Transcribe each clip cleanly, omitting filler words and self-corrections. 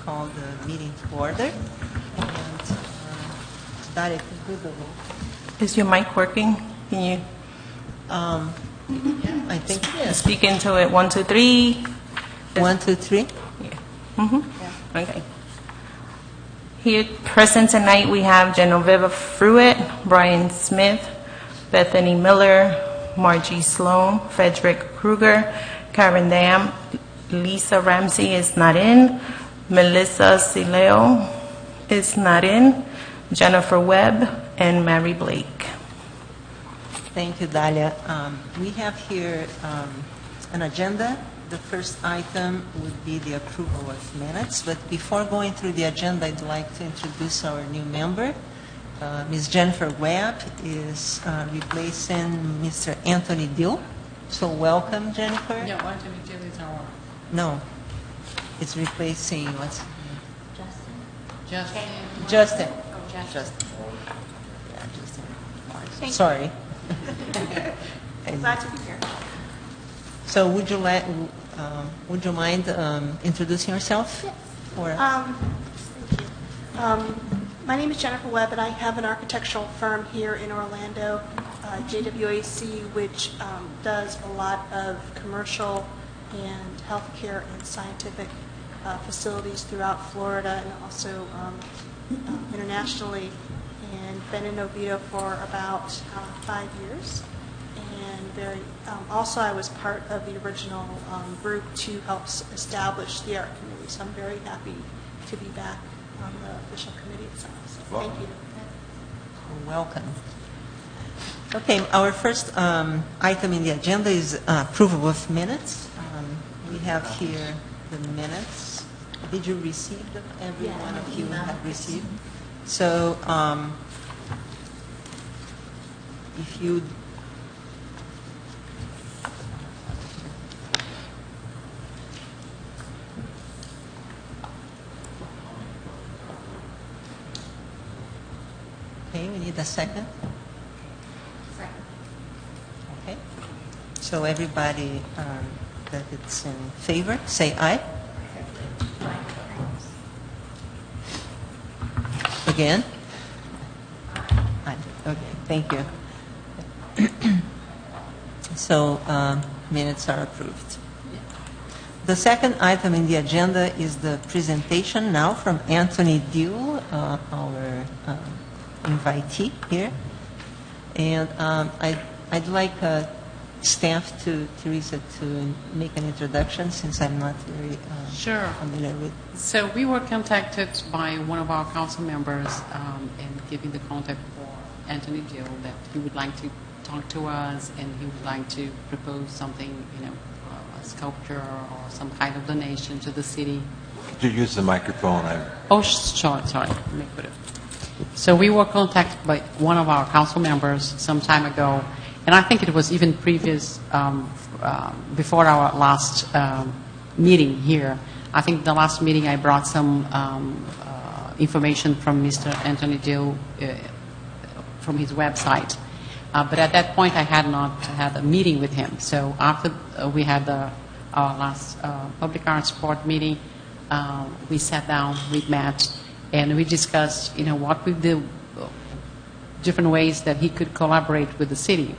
call the meeting to order. And Daria, can you do the roll? Is your mic working? Can you I think it is. speak into it? 1, 2, 3. 1, 2, 3. Yeah. Okay. Here present tonight we have Genoveva Fruitt, Brian Smith, Bethany Miller, Margie Sloan, Frederick Kruger, Karen Dam, Lisa Ramsey is not in, Melissa Sileo is not in, Jennifer Webb, and Mary Blake. Thank you, Dalia. We have here an agenda. The first item would be the approval of minutes, but before going through the agenda, I'd like to introduce our new member. Ms. Jennifer Webb is replacing Mr. Anthony Dill. So welcome, Jennifer. No, Anthony Dill is our... No, it's replacing what's Justin. Justin. Oh, Justin. Justin. Yeah, Justin. Thank you. Sorry. Glad to be here. So would you mind introducing yourself? Yes. Or, Thank you. My name is Jennifer Webb, and I have an architectural firm here in Orlando, JWAC, which does a lot of commercial and healthcare and scientific facilities throughout Florida and also internationally, and been in Oviedo for about 5 years. And also I was part of the original group to help establish the art committee, so I'm very happy to be back on the official committee itself. So thank you. welcome. Okay, our first item in the agenda is approval of minutes. We have here the minutes. Did you receive them? Every one of you have received. So if you okay, we need a second. Okay. So everybody that it's in favor, say aye. Again? Aye. Okay, thank you. So minutes are approved. The second item in the agenda is the presentation now from Anthony Dill, our invitee here. And I'd like staff to, Teresa, to make an introduction since I'm not very Sure. familiar with. So we were contacted by one of our council members and giving the contact for Anthony Dill that he would like to talk to us and he would like to propose something, a sculpture or some kind of donation to the city. Could you use the microphone? Oh, sure, sorry. Let me put it. So we were contacted by one of our council members some time ago, and I think it was even previous, before our last meeting here. I think the last meeting I brought some information from Mr. Anthony Dill from his website. But at that point, I had not had a meeting with him. So after we had our last public art support meeting, we sat down, we met, and we discussed, what would the different ways that he could collaborate with the city.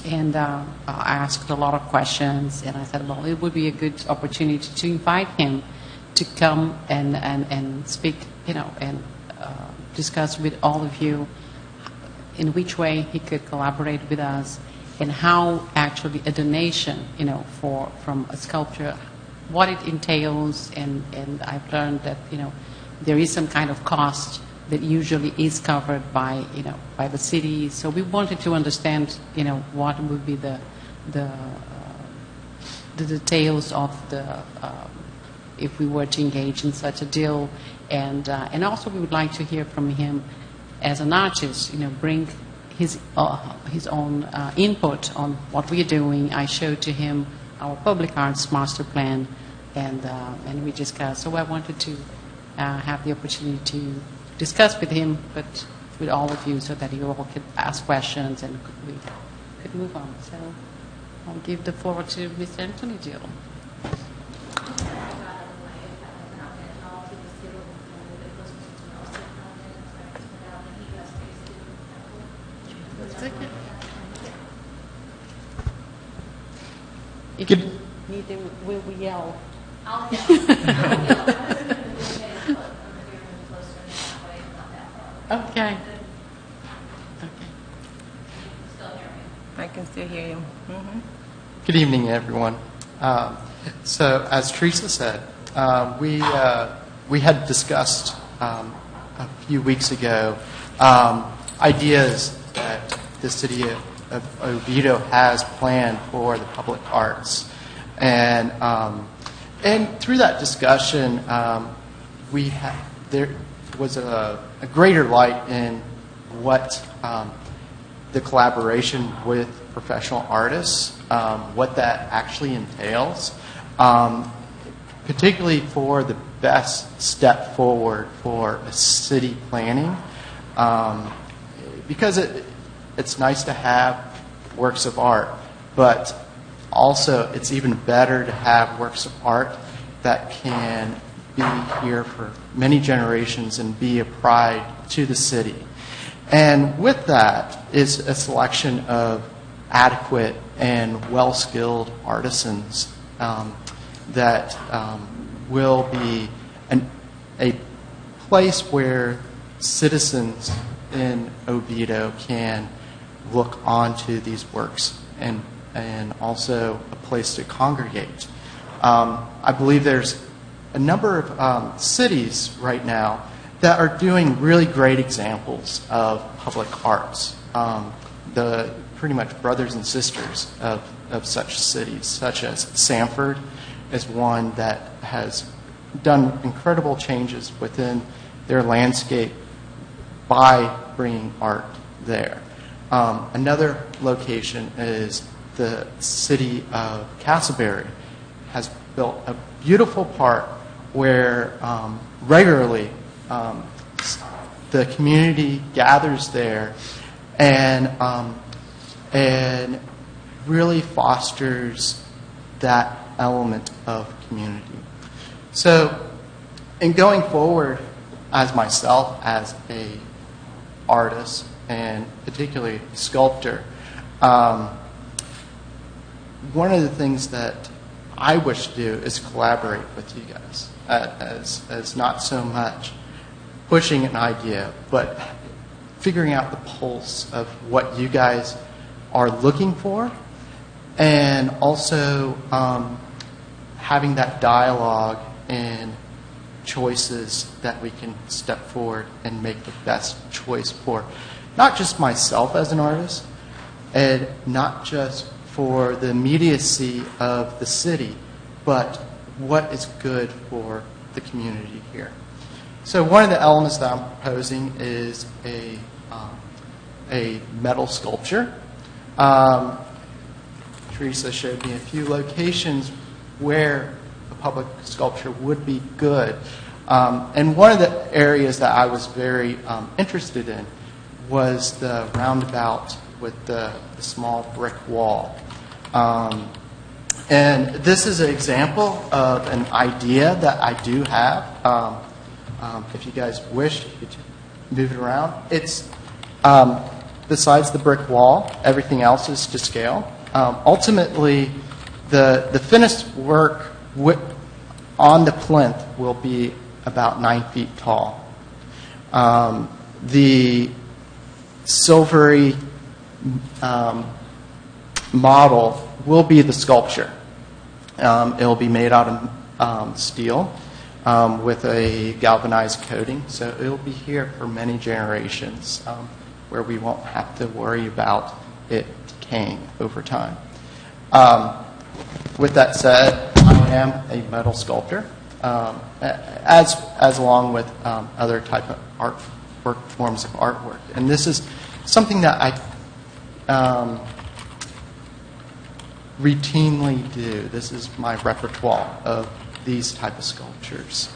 And I asked a lot of questions, and I said, well, it would be a good opportunity to invite him to come and speak, and discuss with all of you in which way he could collaborate with us and how actually a donation, from a sculpture, what it entails. And I've learned that, there is some kind of cost that usually is covered by, by the city. So we wanted to understand, what would be the details of if we were to engage in such a deal, and also we would like to hear from him as an artist, bring his own input on what we are doing. I showed to him our public arts master plan, and we discussed. So I wanted to have the opportunity to discuss with him, but with all of you, so that you all could ask questions and we could move on. So I'll give the floor to Mr. Anthony Dill. Neither will we yell. I'll yell. I'm getting close. I'm getting closer than halfway, not that far. Okay. Okay. Still hear me. I can still hear you. Mhm. Good evening, everyone. So, as Teresa said, we had discussed a few weeks ago ideas that the city of Oviedo has planned for the public arts, and through that discussion, there was a greater light in what the collaboration with professional artists, what that actually entails, particularly for the best step forward for a city planning, because it's nice to have works of art, but also it's even better to have works of art that can be here for many generations and be a pride to the city. And with that is a selection of adequate and well-skilled artisans that will be a place where citizens in Oviedo can look onto these works and also a place to congregate. I believe there's a number of cities right now that are doing really great examples of public arts. The pretty much brothers and sisters of such cities, such as Sanford is one that has done incredible changes within their landscape by bringing art there. Another location is the city of Castleberry has built a beautiful park where regularly the community gathers there and really fosters that element of community. So, in going forward, as myself, as a artist, and particularly sculptor, one of the things that I wish to do is collaborate with you guys, as not so much pushing an idea, but figuring out the pulse of what you guys are looking for, and also having that dialogue and choices that we can step forward and make the best choice for not just myself as an artist, and not just for the immediacy of the city, but what is good for the community here. So one of the elements that I'm proposing is a metal sculpture. Teresa showed me a few locations where a public sculpture would be good. And one of the areas that I was very interested in was the roundabout with the small brick wall. And this is an example of an idea that I do have. If you guys wish, you could move it around. It's, besides the brick wall, everything else is to scale. Ultimately, the finished work on the plinth will be about 9 feet tall. The silvery model will be the sculpture. It will be made out of steel with a galvanized coating, so it will be here for many generations, where we won't have to worry about it decaying over time. With that said, I am a metal sculptor, as along with other type of forms of artwork, and this is something that I routinely do. This is my repertoire of these type of sculptures.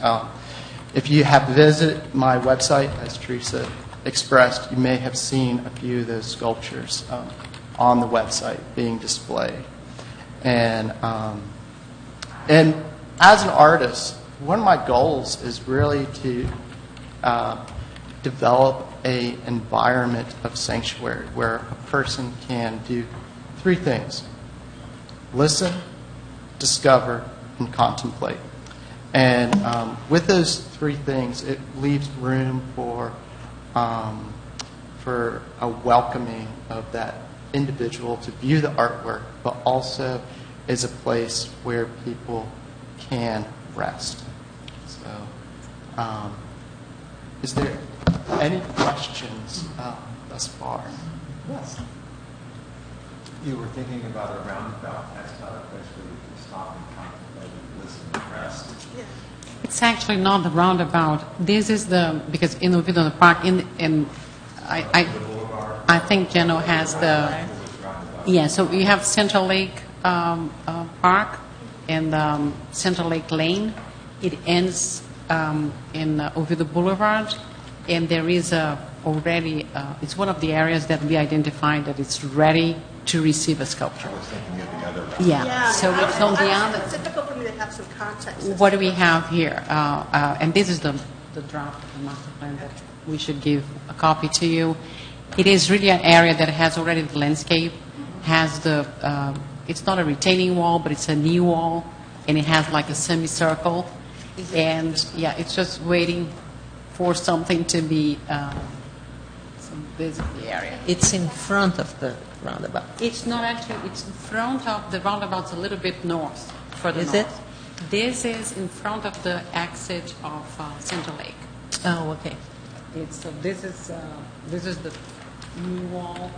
If you have visited my website, as Teresa expressed, you may have seen a few of those sculptures on the website being displayed. And as an artist, one of my goals is really to develop an environment of sanctuary where a person can do three things: listen, discover, and contemplate. And with those three things, it leaves room for a welcoming of that individual to view the artwork, but also is a place where people can rest. So, is there any questions thus far? Yes. You were thinking about a roundabout. That's not a place where you can stop and contemplate and listen and rest. It's actually not the roundabout. This is because in Oviedo Park, I think Geno has so we have Central Lake Park and Central Lake Lane. It ends in Oviedo Boulevard, and there is already, it's one of the areas that we identified that it's ready to receive a sculpture. I was thinking of the other roundabout. Yeah, so it's on the other. It's difficult for me to have some context. What do we have here? And this is the draft of the master plan that we should give a copy to you. It is really an area that has already the landscape, has it's not a retaining wall, but it's a knee wall, and it has like a semicircle. And yeah, it's just waiting for something to be, so this is the area. It's in front of the roundabout. It's not actually, it's in front of the roundabout's a little bit north, further Is north. it? This is in front of the exit of Central Lake. Oh, okay. So this is the new wall.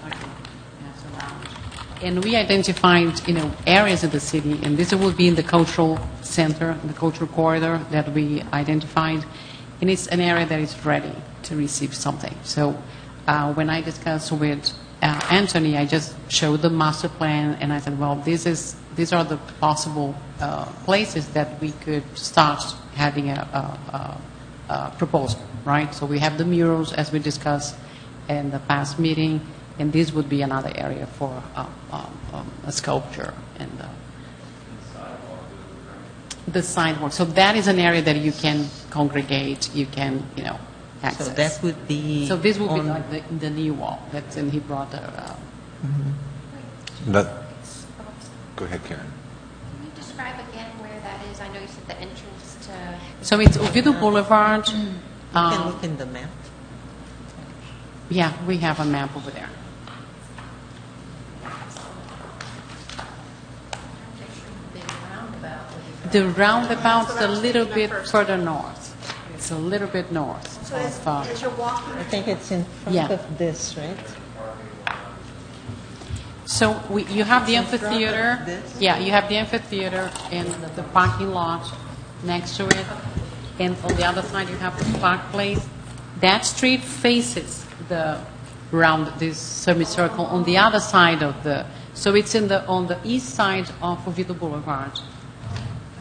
Okay, yes, around. And we identified, areas of the city, and this will be in the cultural center, the cultural corridor that we identified, and it's an area that is ready to receive something. So when I discussed with Anthony, I just showed the master plan, and I said, well, these are the possible places that we could start having a proposal, right? So we have the murals, as we discussed in the past meeting, and this would be another area for a sculpture and the sidewalk. So that is an area that you can congregate, you can, access. So that would be. So this would be like the knee wall. And he brought the. Go ahead, Karen. Can you describe again where that is? I know you said the entrance to... So it's Oviedo Boulevard. You can look in the map. Yeah, we have a map over there. The roundabout's a little bit further north. It's a little bit north. So as you're walking, I think it's in front Yeah. of this, right? So you have the It's in front of amphitheater. this? Yeah, you have the amphitheater and the parking lot next to it. And on the other side, you have the Park Place. That street faces this semicircle on the other side of the. So it's on the east side of Oviedo Boulevard.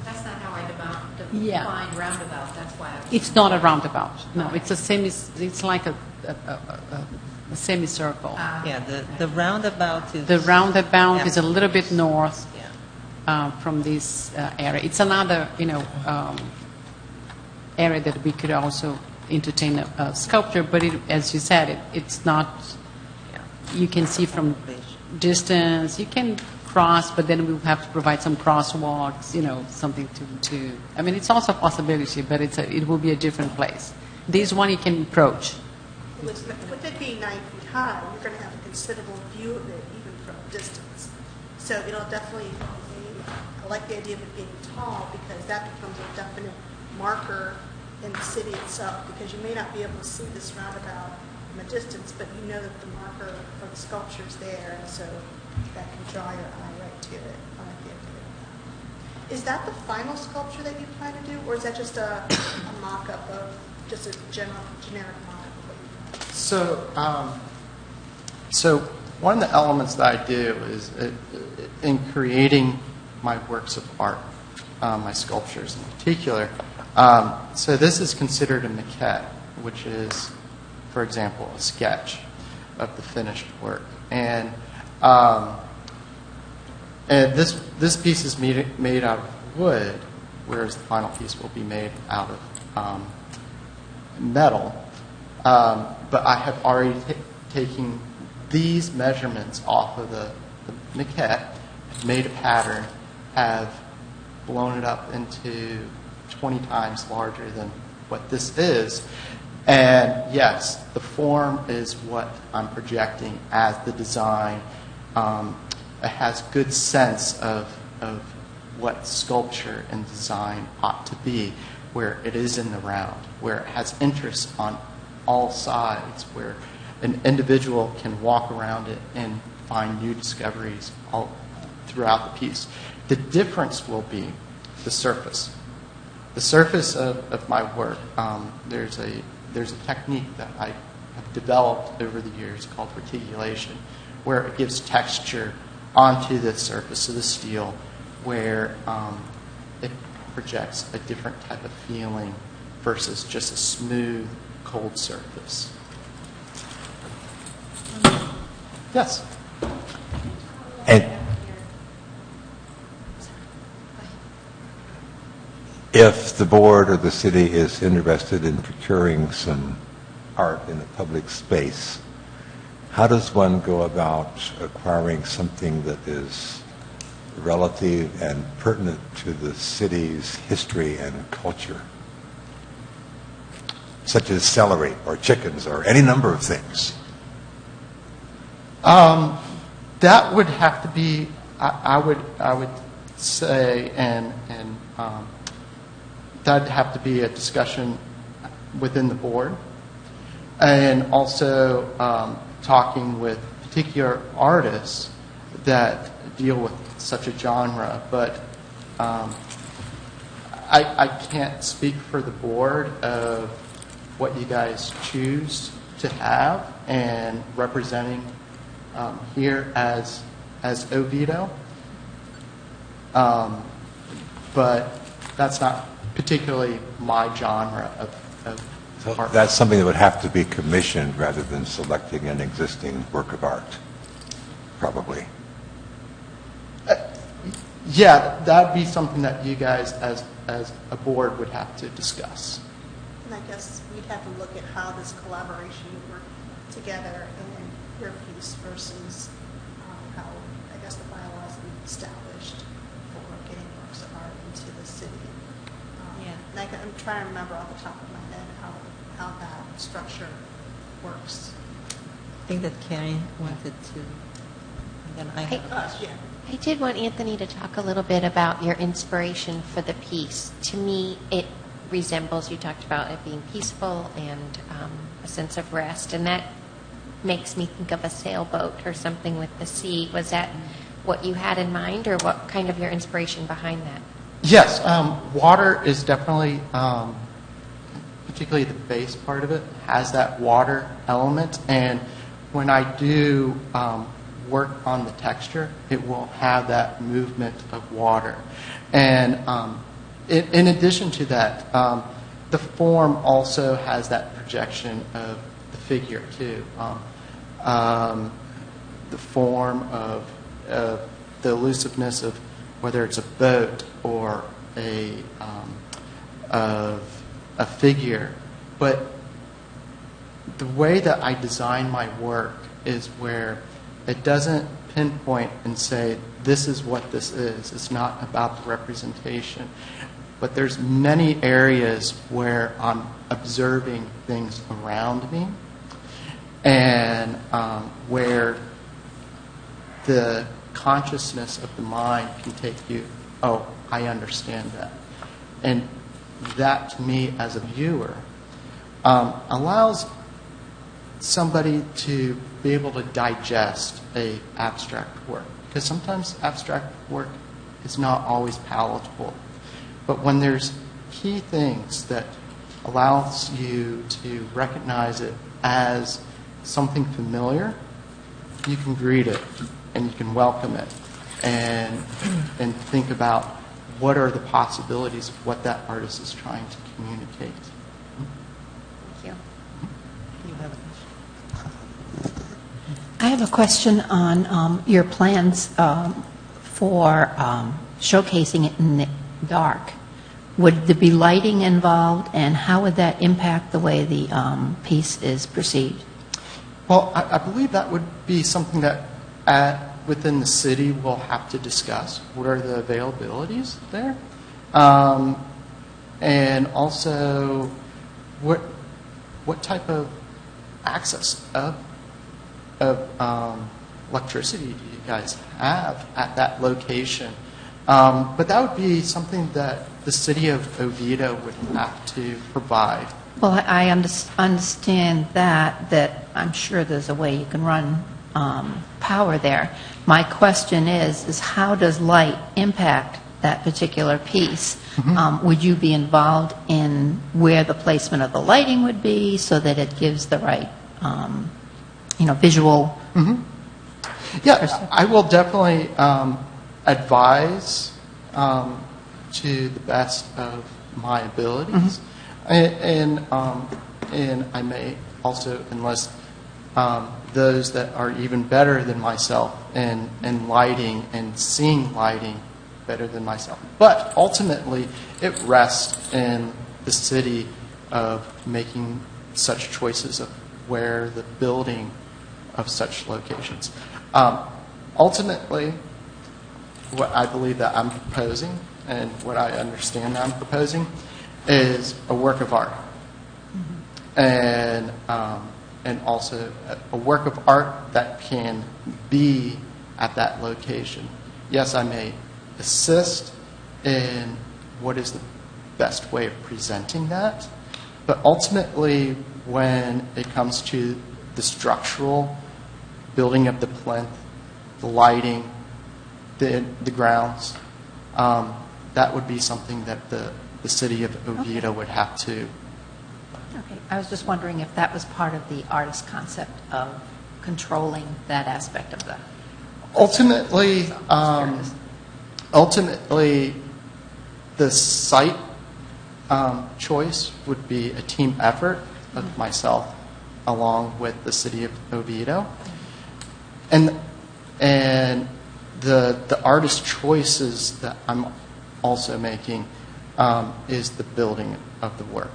That's not how I Yeah. define roundabout, that's why I... It's not a roundabout. No, it's It's like a semicircle. Yeah, the roundabout is. The roundabout is a little bit Yeah. north from this area. It's another, area that we could also entertain a sculpture, but as you said, it's not. Yeah. You can see from distance. You can cross, but then we'll have to provide some crosswalks. Something to. I mean, it's also a possibility, but it will be a different place. This one you can approach. with it being 9 feet high, you're going to have a considerable view of it even from a distance. So it'll definitely I like the idea of it being tall because that becomes a definite marker in the city itself because you may not be able to see this roundabout from a distance, but you know that the marker for the sculpture is there, and so that can draw your eye right to it. I like the idea of that. Is that the final sculpture that you plan to do, or is that just a mock-up of just a generic mock-up of what you plan? So one of the elements that I do is in creating my works of art, my sculptures in particular. So this is considered a maquette, which is, for example, a sketch of the finished work. And this piece is made out of wood, whereas the final piece will be made out of metal. But I have already taken these measurements off of the maquette, made a pattern, have blown it up into 20 times larger than what this is. And yes, the form is what I'm projecting as the design. It has good sense of what sculpture and design ought to be, where it is in the round, where it has interest on all sides, where an individual can walk around it and find new discoveries all throughout the piece. The difference will be the surface. The surface of my work, there's a technique that I have developed over the years called reticulation, where it gives texture onto the surface of the steel, where it projects a different type of feeling versus just a smooth, cold surface. Yes? And if the board or the city is interested in procuring some art in a public space, how does one go about acquiring something that is relative and pertinent to the city's history and culture, such as celery or chickens or any number of things? That would have to be, I would say, and that'd have to be a discussion within the board, and also talking with particular artists that deal with such a genre. But I can't speak for the board of what you guys choose to have, and representing here as Oviedo. But that's not particularly my genre of So art. that's something that would have to be commissioned rather than selecting an existing work of art, probably. Yeah, that'd be something that you guys as a board would have to discuss. And I guess we'd have to look at how this collaboration would work together in your piece versus how, I guess, the bylaws have been established for getting works of art into the city. And I'm trying to remember off the top of my head how that structure works. I think that Karen wanted to, and then I have a question. Yeah. I did want Anthony to talk a little bit about your inspiration for the piece. To me, it resembles, you talked about it being peaceful and a sense of rest, and that makes me think of a sailboat or something with the sea. Was that what you had in mind, or what kind of your inspiration behind that? Yes, water is definitely, particularly the base part of it, has that water element. And when I do work on the texture, it will have that movement of water. And in addition to that, the form also has that projection of the figure too. The form of the elusiveness of whether it's a boat or a figure. But the way that I design my work is where it doesn't pinpoint and say, this is what this is. It's not about the representation. But there's many areas where I'm observing things around me, and where the consciousness of the mind can take you, oh, I understand that. And that, to me, as a viewer, allows somebody to be able to digest a abstract work. Because sometimes abstract work is not always palatable. But when there's key things that allows you to recognize it as something familiar, you can greet it and you can welcome it and think about what are the possibilities of what that artist is trying to communicate. Thank you. You have a question. I have a question on your plans for showcasing it in the dark. Would there be lighting involved, and how would that impact the way the piece is perceived? Well, I believe that would be something that within the city we'll have to discuss. What are the availabilities there? And also, what type of access of electricity do you guys have at that location? But that would be something that the city of Oviedo would have to provide. Well, I understand that I'm sure there's a way you can run power there. My question is how does light impact that particular piece? Would you be involved in where the placement of the lighting would be so that it gives the right, visual? Yeah, I will definitely advise to the best of my abilities, and I may also enlist those that are even better than myself in lighting and seeing lighting better than myself. But ultimately, it rests in the city of making such choices of where the building of such locations. Ultimately, what I believe that I'm proposing and what I understand I'm proposing is a work of art. And also a work of art that can be at that location. Yes, I may assist in what is the best way of presenting that, but ultimately when it comes to the structural building of the plinth, the lighting, the grounds, that would be something that the city of Oviedo would have to. Okay. I was just wondering if that was part of the artist concept of controlling that aspect of the... Ultimately, the site choice would be a team effort of myself along with the city of Oviedo. And the artist choices that I'm also making is the building of the work.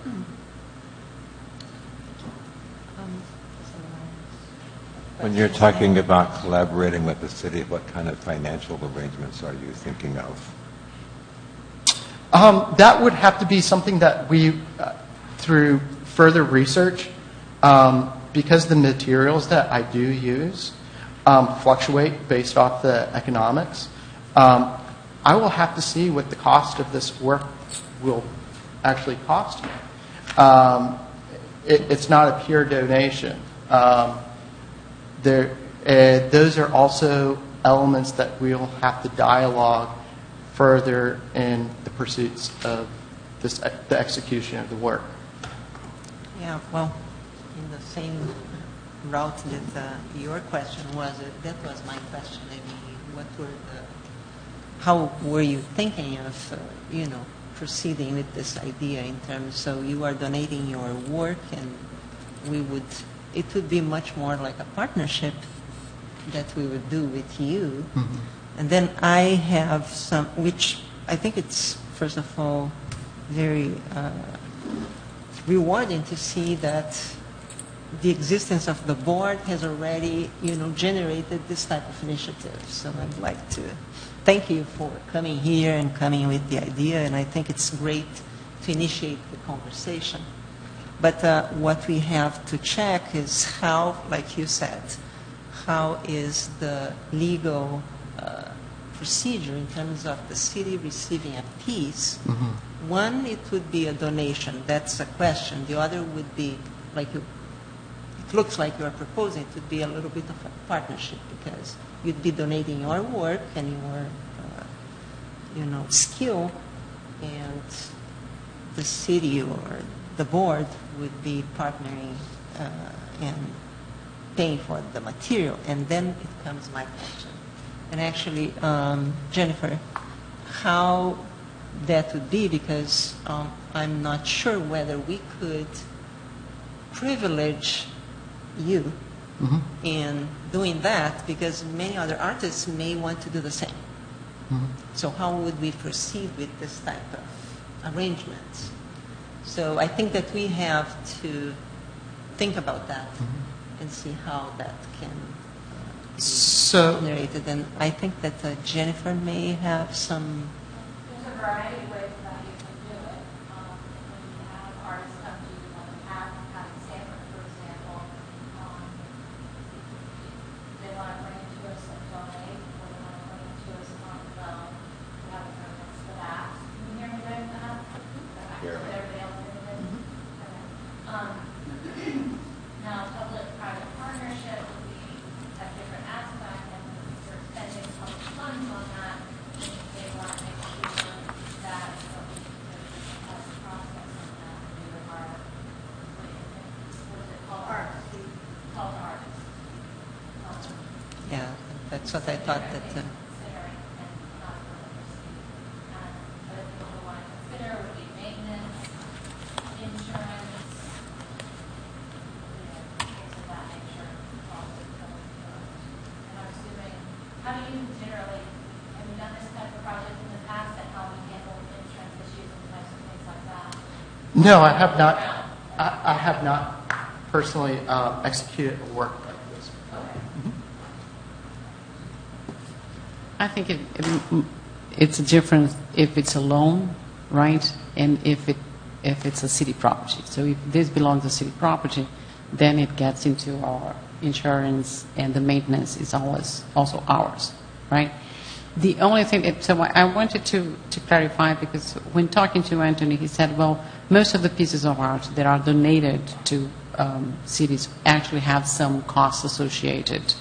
When you're talking about collaborating with the city, what kind of financial arrangements are you thinking of? That would have to be something that we, through further research, because the materials that I do use fluctuate based off the economics, I will have to see what the cost of this work will actually cost me. It's not a pure donation. Those are also elements that we'll have to dialogue further in the pursuits of the execution of the work. Yeah, well, in the same route that your question was, that was my question. I mean, how were you thinking of, proceeding with this idea in terms? So you are donating your work, and it would be much more like a partnership that we would do with you. And then I have some, which I think it's, first of all, very rewarding to see that the existence of the board has already, generated this type of initiative. So I'd like to thank you for coming here and coming with the idea, and I think it's great to initiate the conversation. But what we have to check is how, like you said, how is the legal procedure in terms of the city receiving a piece. One, it would be a donation. That's a question. The other would be, it looks like you are proposing, it would be a little bit of a partnership because you'd be donating your work and your, skill, and the city or the board would be partnering and paying for the material. And then it comes my question. And actually, Jennifer, how that would be, because I'm not sure whether we could privilege you in doing that, because many other artists may want to do the same. So how would we proceed with this type of arrangements? So I think that we have to think about that and see how that can So, generated. And I think that Jennifer may have some. There's a variety of ways that you can do it. When you have artists come to you, like we have had in Sanford, for example, they want to bring it to us and donate, or they want to bring it to us on the loan. We have a permits for that. Can you hear me right now? Hear me. Everybody else hear me? Okay. Now, public-private partnership would be a different aspect, and if you're spending public funds on that, then they want to make sure that there's a process on that. We are, what is it called? Artists. Called artists. Yeah, that's what I thought that. Considering and not really proceed. Other things we want to consider would be maintenance, insurance, things of that nature. And I'm assuming, how do you generally, have you done this type of project in the past, and how do you handle insurance issues and types of things like that? no, I have not. I have not personally executed a work like this. I think it's a difference if it's a loan, right, and if it's a city property. So if this belongs to city property, then it gets into our insurance, and the maintenance is always also ours, right? The only thing, so I wanted to clarify, because when talking to Anthony, he said, well, most of the pieces of art that are donated to cities actually have some costs associated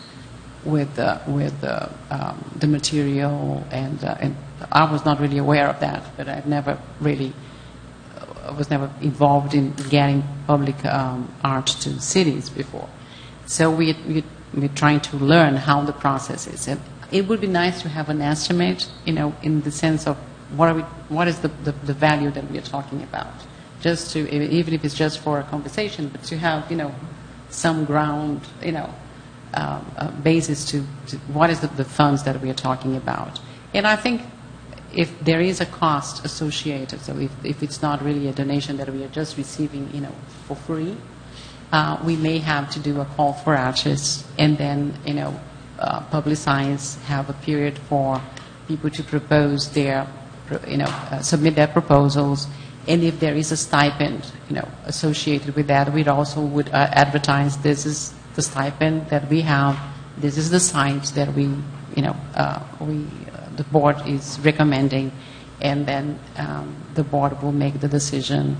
with the material, and I was not really aware of that, but I've never really was never involved in getting public art to cities before. So we're trying to learn how the process is. And it would be nice to have an estimate, in the sense of what is the value that we are talking about. Just to, even if it's just for a conversation, but to have, some ground, basis to what is the funds that we are talking about. And I think if there is a cost associated, so if it's not really a donation that we are just receiving, for free, we may have to do a call for artists, and then, publicize, have a period for people to propose their, submit their proposals. And if there is a stipend, associated with that, we also would advertise, this is the stipend that we have, this is the site that we, the board is recommending, and then the board will make the decision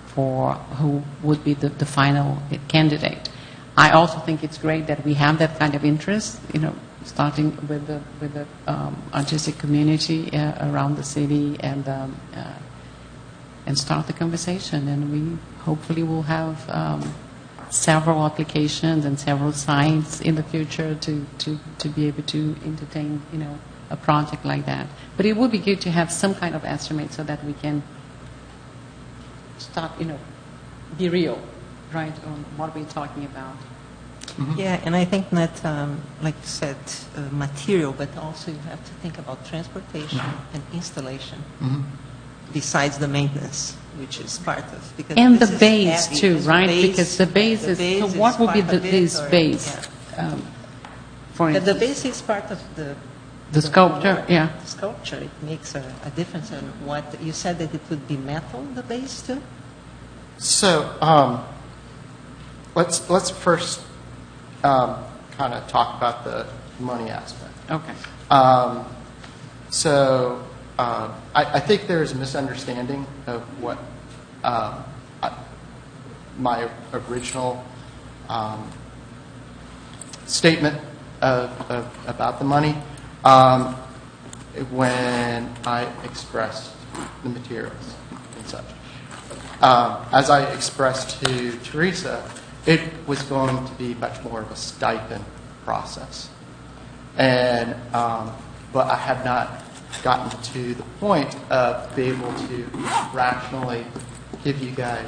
for who would be the final candidate. I also think it's great that we have that kind of interest, starting with the artistic community around the city, and start the conversation. And we hopefully will have several applications and several sites in the future to be able to entertain, a project like that. But it would be good to have some kind of estimate so that we can start, be real, right, on what we're talking about. Mm-hmm. Yeah, and I think that, like you said, material, but also you have to think about transportation and installation, besides the maintenance, which is part of. Because And the this is base heavy. too, This right? base- Because the base is, so what would be part of it, this or- base? yeah. For But the instance, base is part of the sculpture, yeah. The sculpture, it makes a difference in what, you said that it would be metal, the base too? So let's first kind of talk about the money aspect. Okay. I think there is a misunderstanding of what my original statement about the money when I expressed the materials and such. As I expressed to Teresa, it was going to be much more of a stipend process. And, but I have not gotten to the point of being able to rationally give you guys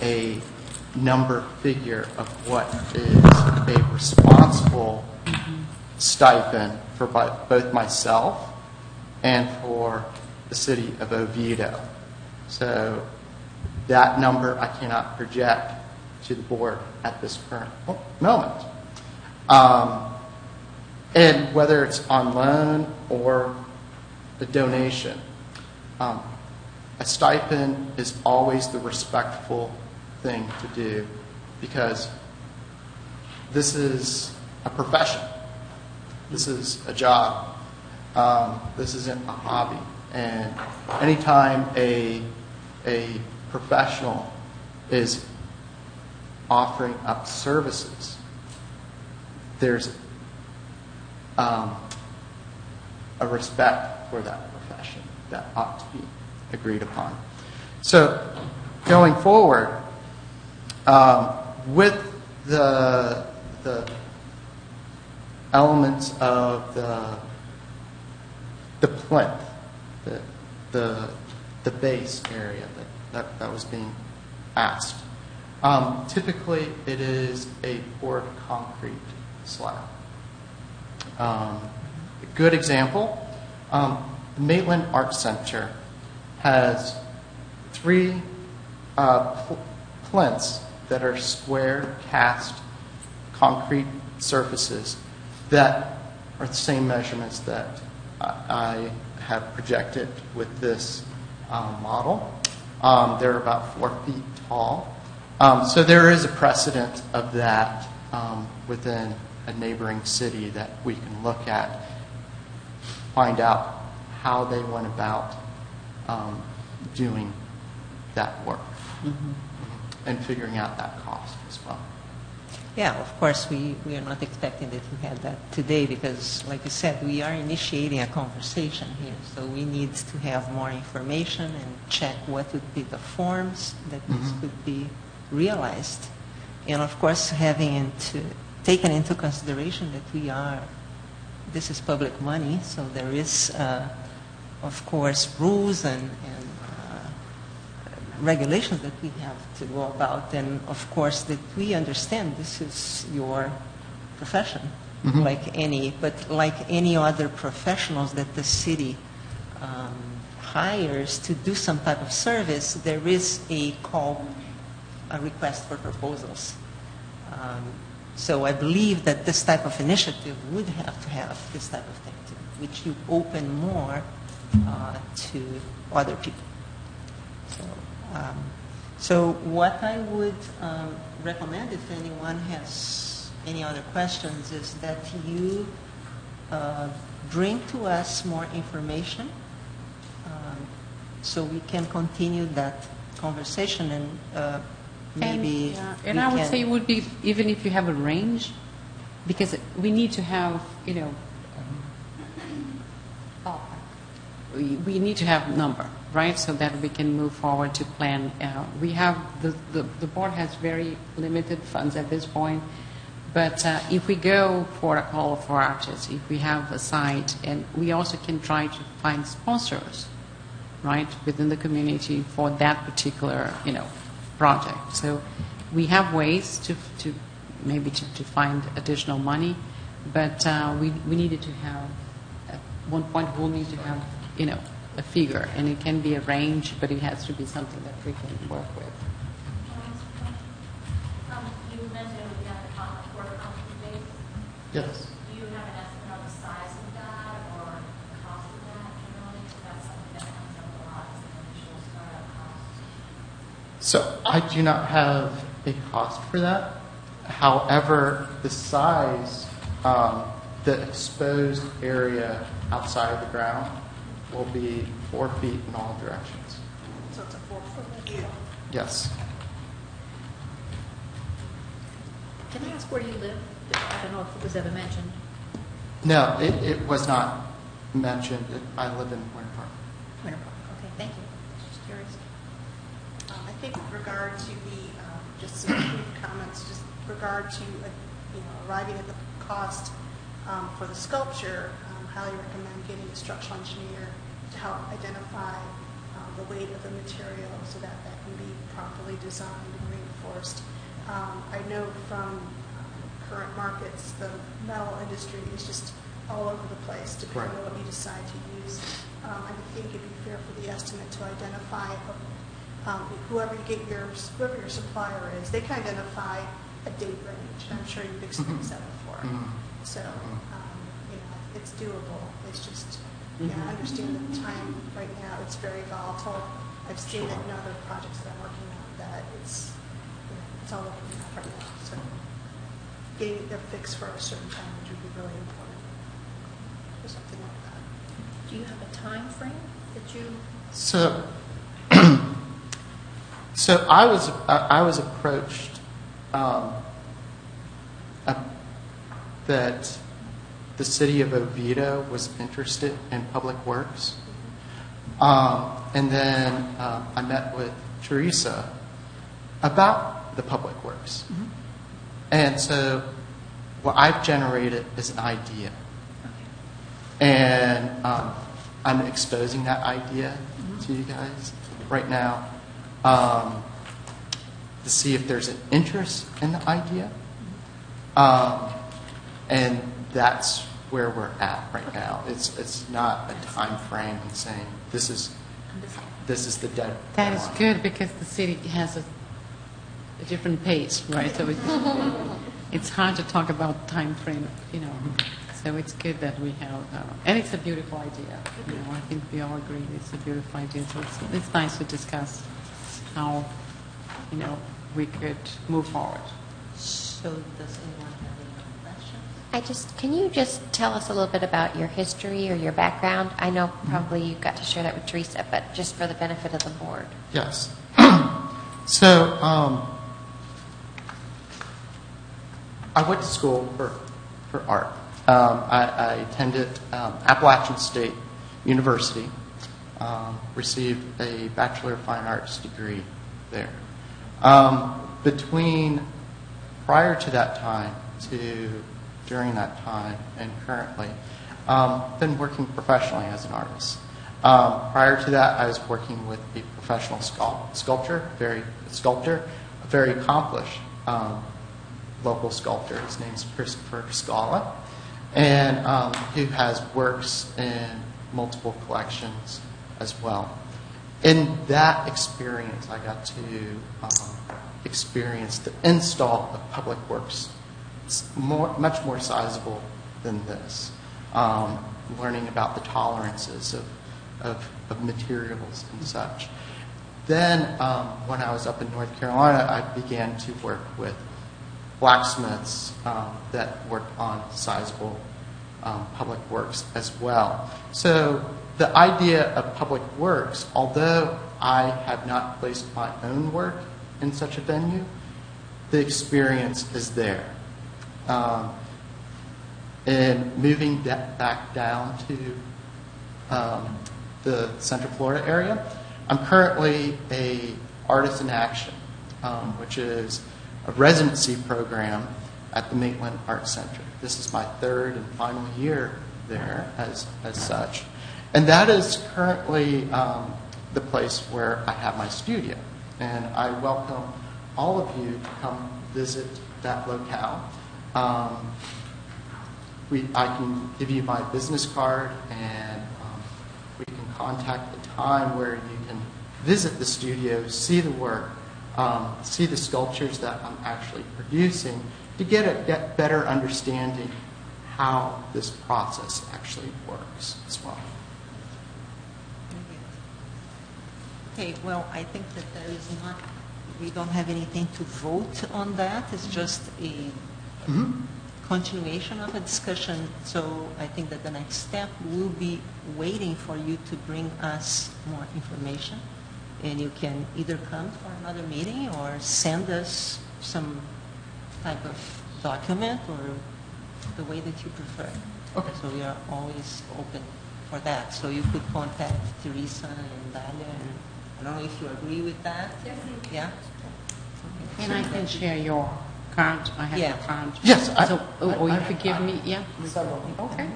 a number figure of what is a responsible stipend for both myself and for the city of Oviedo. So that number I cannot project to the board at this current moment. And whether it's on loan or a donation, a stipend is always the respectful thing to do, because this is a profession. This is a job. This isn't a hobby. And anytime a professional is offering up services, there's a respect for that profession that ought to be agreed upon. So going forward, with the elements of the plinth, the base area that was being asked, typically it is a poured concrete slab. A good example, the Maitland Art Center has 3 plinths that are square cast concrete surfaces that are the same measurements that I have projected with this model. They're about 4 feet tall. So there is a precedent of that within a neighboring city that we can look at, find out how they went about doing that work, and figuring out that cost as well. Yeah, of course, we are not expecting that you had that today because, like you said, we are initiating a conversation here. So we need to have more information and check what would be the forms that this could be realized. And, of course, taken into consideration that this is public money, so there is, of course, rules and regulations that we have to go about, and of course that we understand this is your profession, like any other professionals that the city hires to do some type of service. There is a request for proposals. So I believe that this type of initiative would have to have this type of thing too, which you open more to other people. So what I would recommend, if anyone has any other questions, is that you bring to us more information so we can continue that conversation and maybe... And I would say it would be, even if you have a range, because we need to have, we need to have a number, right, so that we can move forward to plan. We have, the board has very limited funds at this point, but if we go for a call for artists, if we have a site, and we also can try to find sponsors, right, within the community for that particular, project. So we have ways to maybe to find additional money, but we needed to have, at one point we'll need to have, a figure, and it can be a range, but it has to be something that we can work with. You mentioned we have a for the concrete base. Yes. Do you have an estimate of the size of that or the cost of that generally? That's something that comes up a lot as an initial startup cost. So I do not have a cost for that. However, the size, the exposed area outside of the ground will be 4 feet in all directions. So it's a 4-foot view. Yes. Can I ask where you live? I don't know if it was ever mentioned. No, it was not mentioned. I live in Winter Park. Winter Park. Okay, thank you. Just curious. I think with regard to just some brief comments, just with regard to arriving at the cost for the sculpture, highly recommend getting a structural engineer to help identify the weight of the material so that can be properly designed and reinforced. I know from current markets, the metal industry is just all over the place depending on what you decide to use. I think it'd be fair for the estimate to identify whoever your supplier is. They can identify a date range. I'm sure you've experienced that before. So, it's doable. It's just, yeah, I understand that the time right now, it's very volatile. I've seen it in other projects that I'm working on, that it's all over the map right now. So getting the fix for a certain time would be really important, or something like that. Do you have a time frame that you? So, so I was approached that the city of Oviedo was interested in public works, and then I met with Teresa about the public works, and so what I've generated is an idea, and I'm exposing that idea to you guys right now to see if there's an interest in the idea. And that's where we're at right now. It's not a time frame and saying this is the dead. That is good because the city has a different pace, right? So it's hard to talk about time frame, you know. So it's good that we have, and it's a beautiful idea. You know, I think we all agree it's a beautiful idea. So it's nice to discuss how, you know, we could move forward. So does anyone have any questions? Can you just tell us a little bit about your history or your background? I know probably you got to share that with Teresa, but just for the benefit of the board. Yes. So I went to school for art. I attended Appalachian State University, received a Bachelor of Fine Arts degree there. Prior to that time to during that time and currently, been working professionally as an artist. Prior to that, I was working with a professional sculptor, a very accomplished local sculptor. His name is Christopher Scala, and who has works in multiple collections as well. In that experience, I got to experience the install of public works. It's much more sizable than this. Learning about the tolerances of materials and such. Then, when I was up in North Carolina, I began to work with blacksmiths that worked on sizable public works as well. So the idea of public works, although I have not placed my own work in such a venue, the experience is there. And moving back down to the Central Florida area, I'm currently a Artist in Action, which is a residency program at the Maitland Art Center. This is my third and final year there as such. And that is currently the place where I have my studio. And I welcome all of you to come visit that locale. I can give you my business card, and we can contact the time where you can visit the studio, see the work, see the sculptures that I'm actually producing, to get a better understanding how this process actually works as well. Okay, well, I think that we don't have anything to vote on that. It's just a continuation of a discussion. So I think that the next step will be waiting for you to bring us more information. And you can either come for another meeting or send us some type of document or the way that you prefer. Okay. So we are always open for that. So you could contact Teresa and Dalia, and I don't know if you agree with that. Yes. Yeah? And I can share your card. I have Yeah. your card. Yes, So, you could give me, yeah? Okay.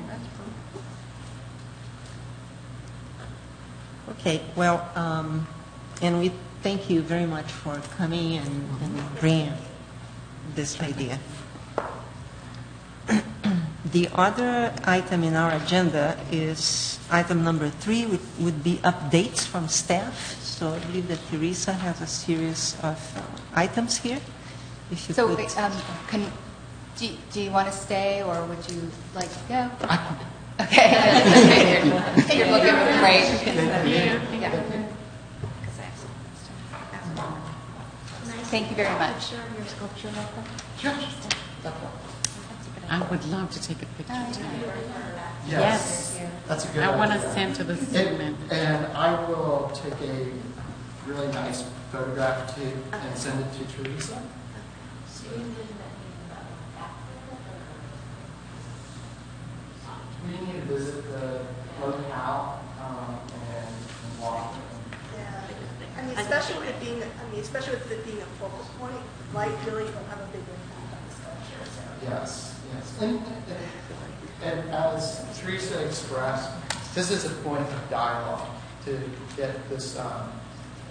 Okay, well, and we thank you very much for coming and bringing this idea. The other item in our agenda is item number 3, which would be updates from staff. So I believe that Teresa has a series of items here. If you So, could... do you want to stay, or would you like to go? Okay. You're looking right. Thank you very much. I would love to take a picture too. Yes. That's a good I idea. want to send to the cement. And I will take a really nice photograph too and send it to Teresa. We need to visit the locale and walk. Yeah, I mean, especially with it being a focal point, light really will have a big impact on the sculpture, so. Yes, yes. And as Teresa expressed, this is a point of dialogue to get this,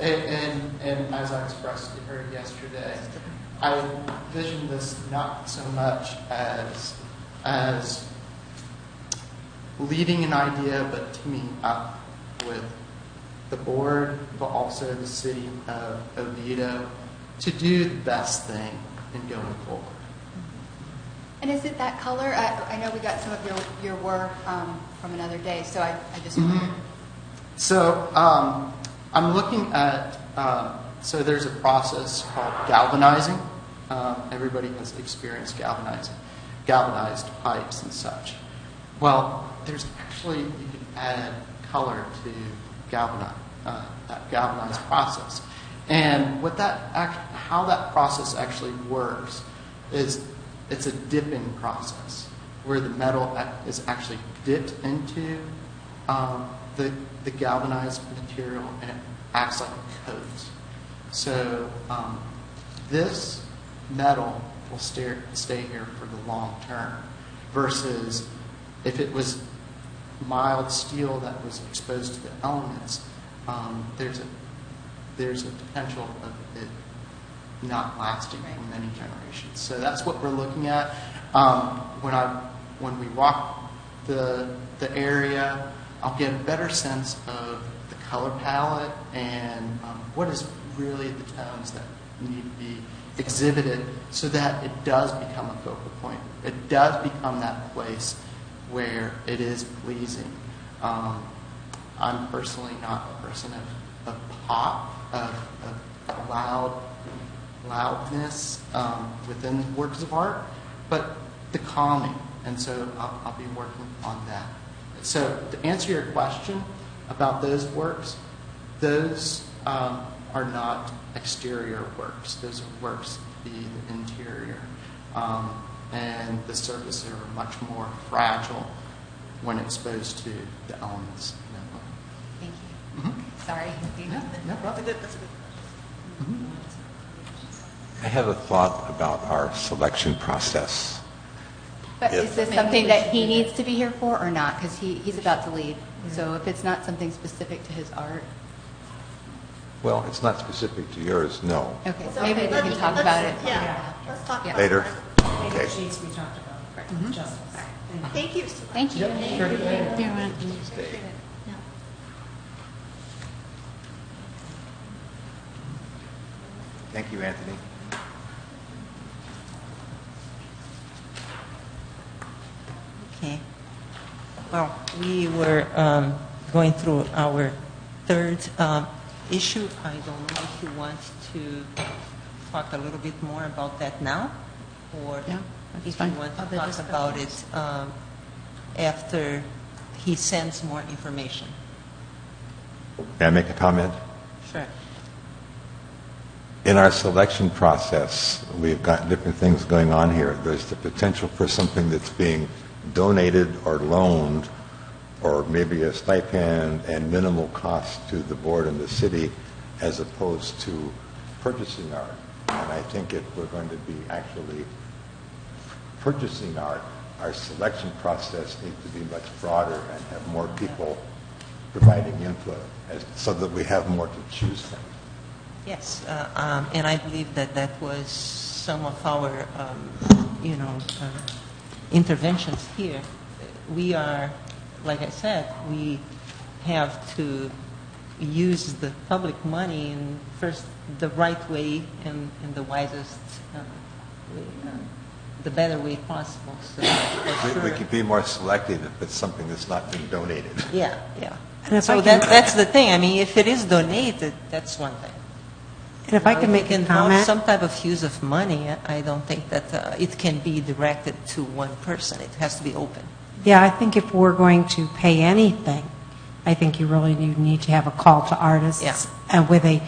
and as I expressed to her yesterday, I envision this not so much as leading an idea, but teaming up with the board, but also the city of Oviedo to do the best thing in going forward. And is it that color? I know we got some of your work from another day, so I just Mm-hmm. wondered. So I'm looking at, so there's a process called galvanizing. Everybody has experienced galvanized pipes and such. Well, there's actually, you can add color to that galvanized process. And how that process actually works is it's a dipping process where the metal is actually dipped into the galvanized material and it acts like a coat. So this metal will stay here for the long term versus if it was mild steel that was exposed to the elements, there's a potential of it not lasting for many generations. So that's what we're looking at. When we walk the area, I'll get a better sense of the color palette and what is really the tones that need to be exhibited so that it does become a focal point. It does become that place where it is pleasing. I'm personally not a person of pop, of loudness within works of art, but the calming. And so I'll be working on that. So to answer your question about those works, those are not exterior works. Those are works the interior. And the surfaces are much more fragile when exposed to the elements. Thank you. Mm-hmm. Sorry. No problem. That's a good question. I have a thought about our selection process. But If- is this something that he needs to be here for or not? Because he's about to leave. So if it's not something specific to his art, Well, it's not specific to yours, no. okay, so maybe we can talk about it. Yeah, let's talk about it. Later? Okay. Sheets we talked about, justice. Thank you so much. Thank you. Thank you, Anthony. Okay. Well, we were going through our third issue. I don't know if you want to talk a little bit more about that now, or Yeah, that's if fine. you want to talk about it after he sends more information. May I make a comment? Sure. In our selection process, we've got different things going on here. There's the potential for something that's being donated or loaned, or maybe a stipend and minimal cost to the board and the city, as opposed to purchasing art. And I think if we're going to be actually purchasing art, our selection process needs to be much broader and have more people providing input, so that we have more to choose from. Yes, and I believe that that was some of our, interventions here. We are, like I said, we have to use the public money in first the right way and in the wisest way. the better way possible. So, for We sure. could be more selective if it's something that's not being donated. Yeah, yeah. And if So I can- that's the thing. I mean, if it is donated, that's one thing. And if I Now, can make a involve comment, some type of use of money, I don't think that it can be directed to one person. It has to be open. yeah, I think if we're going to pay anything, I think you really need to have a call to artists. Yeah. And with a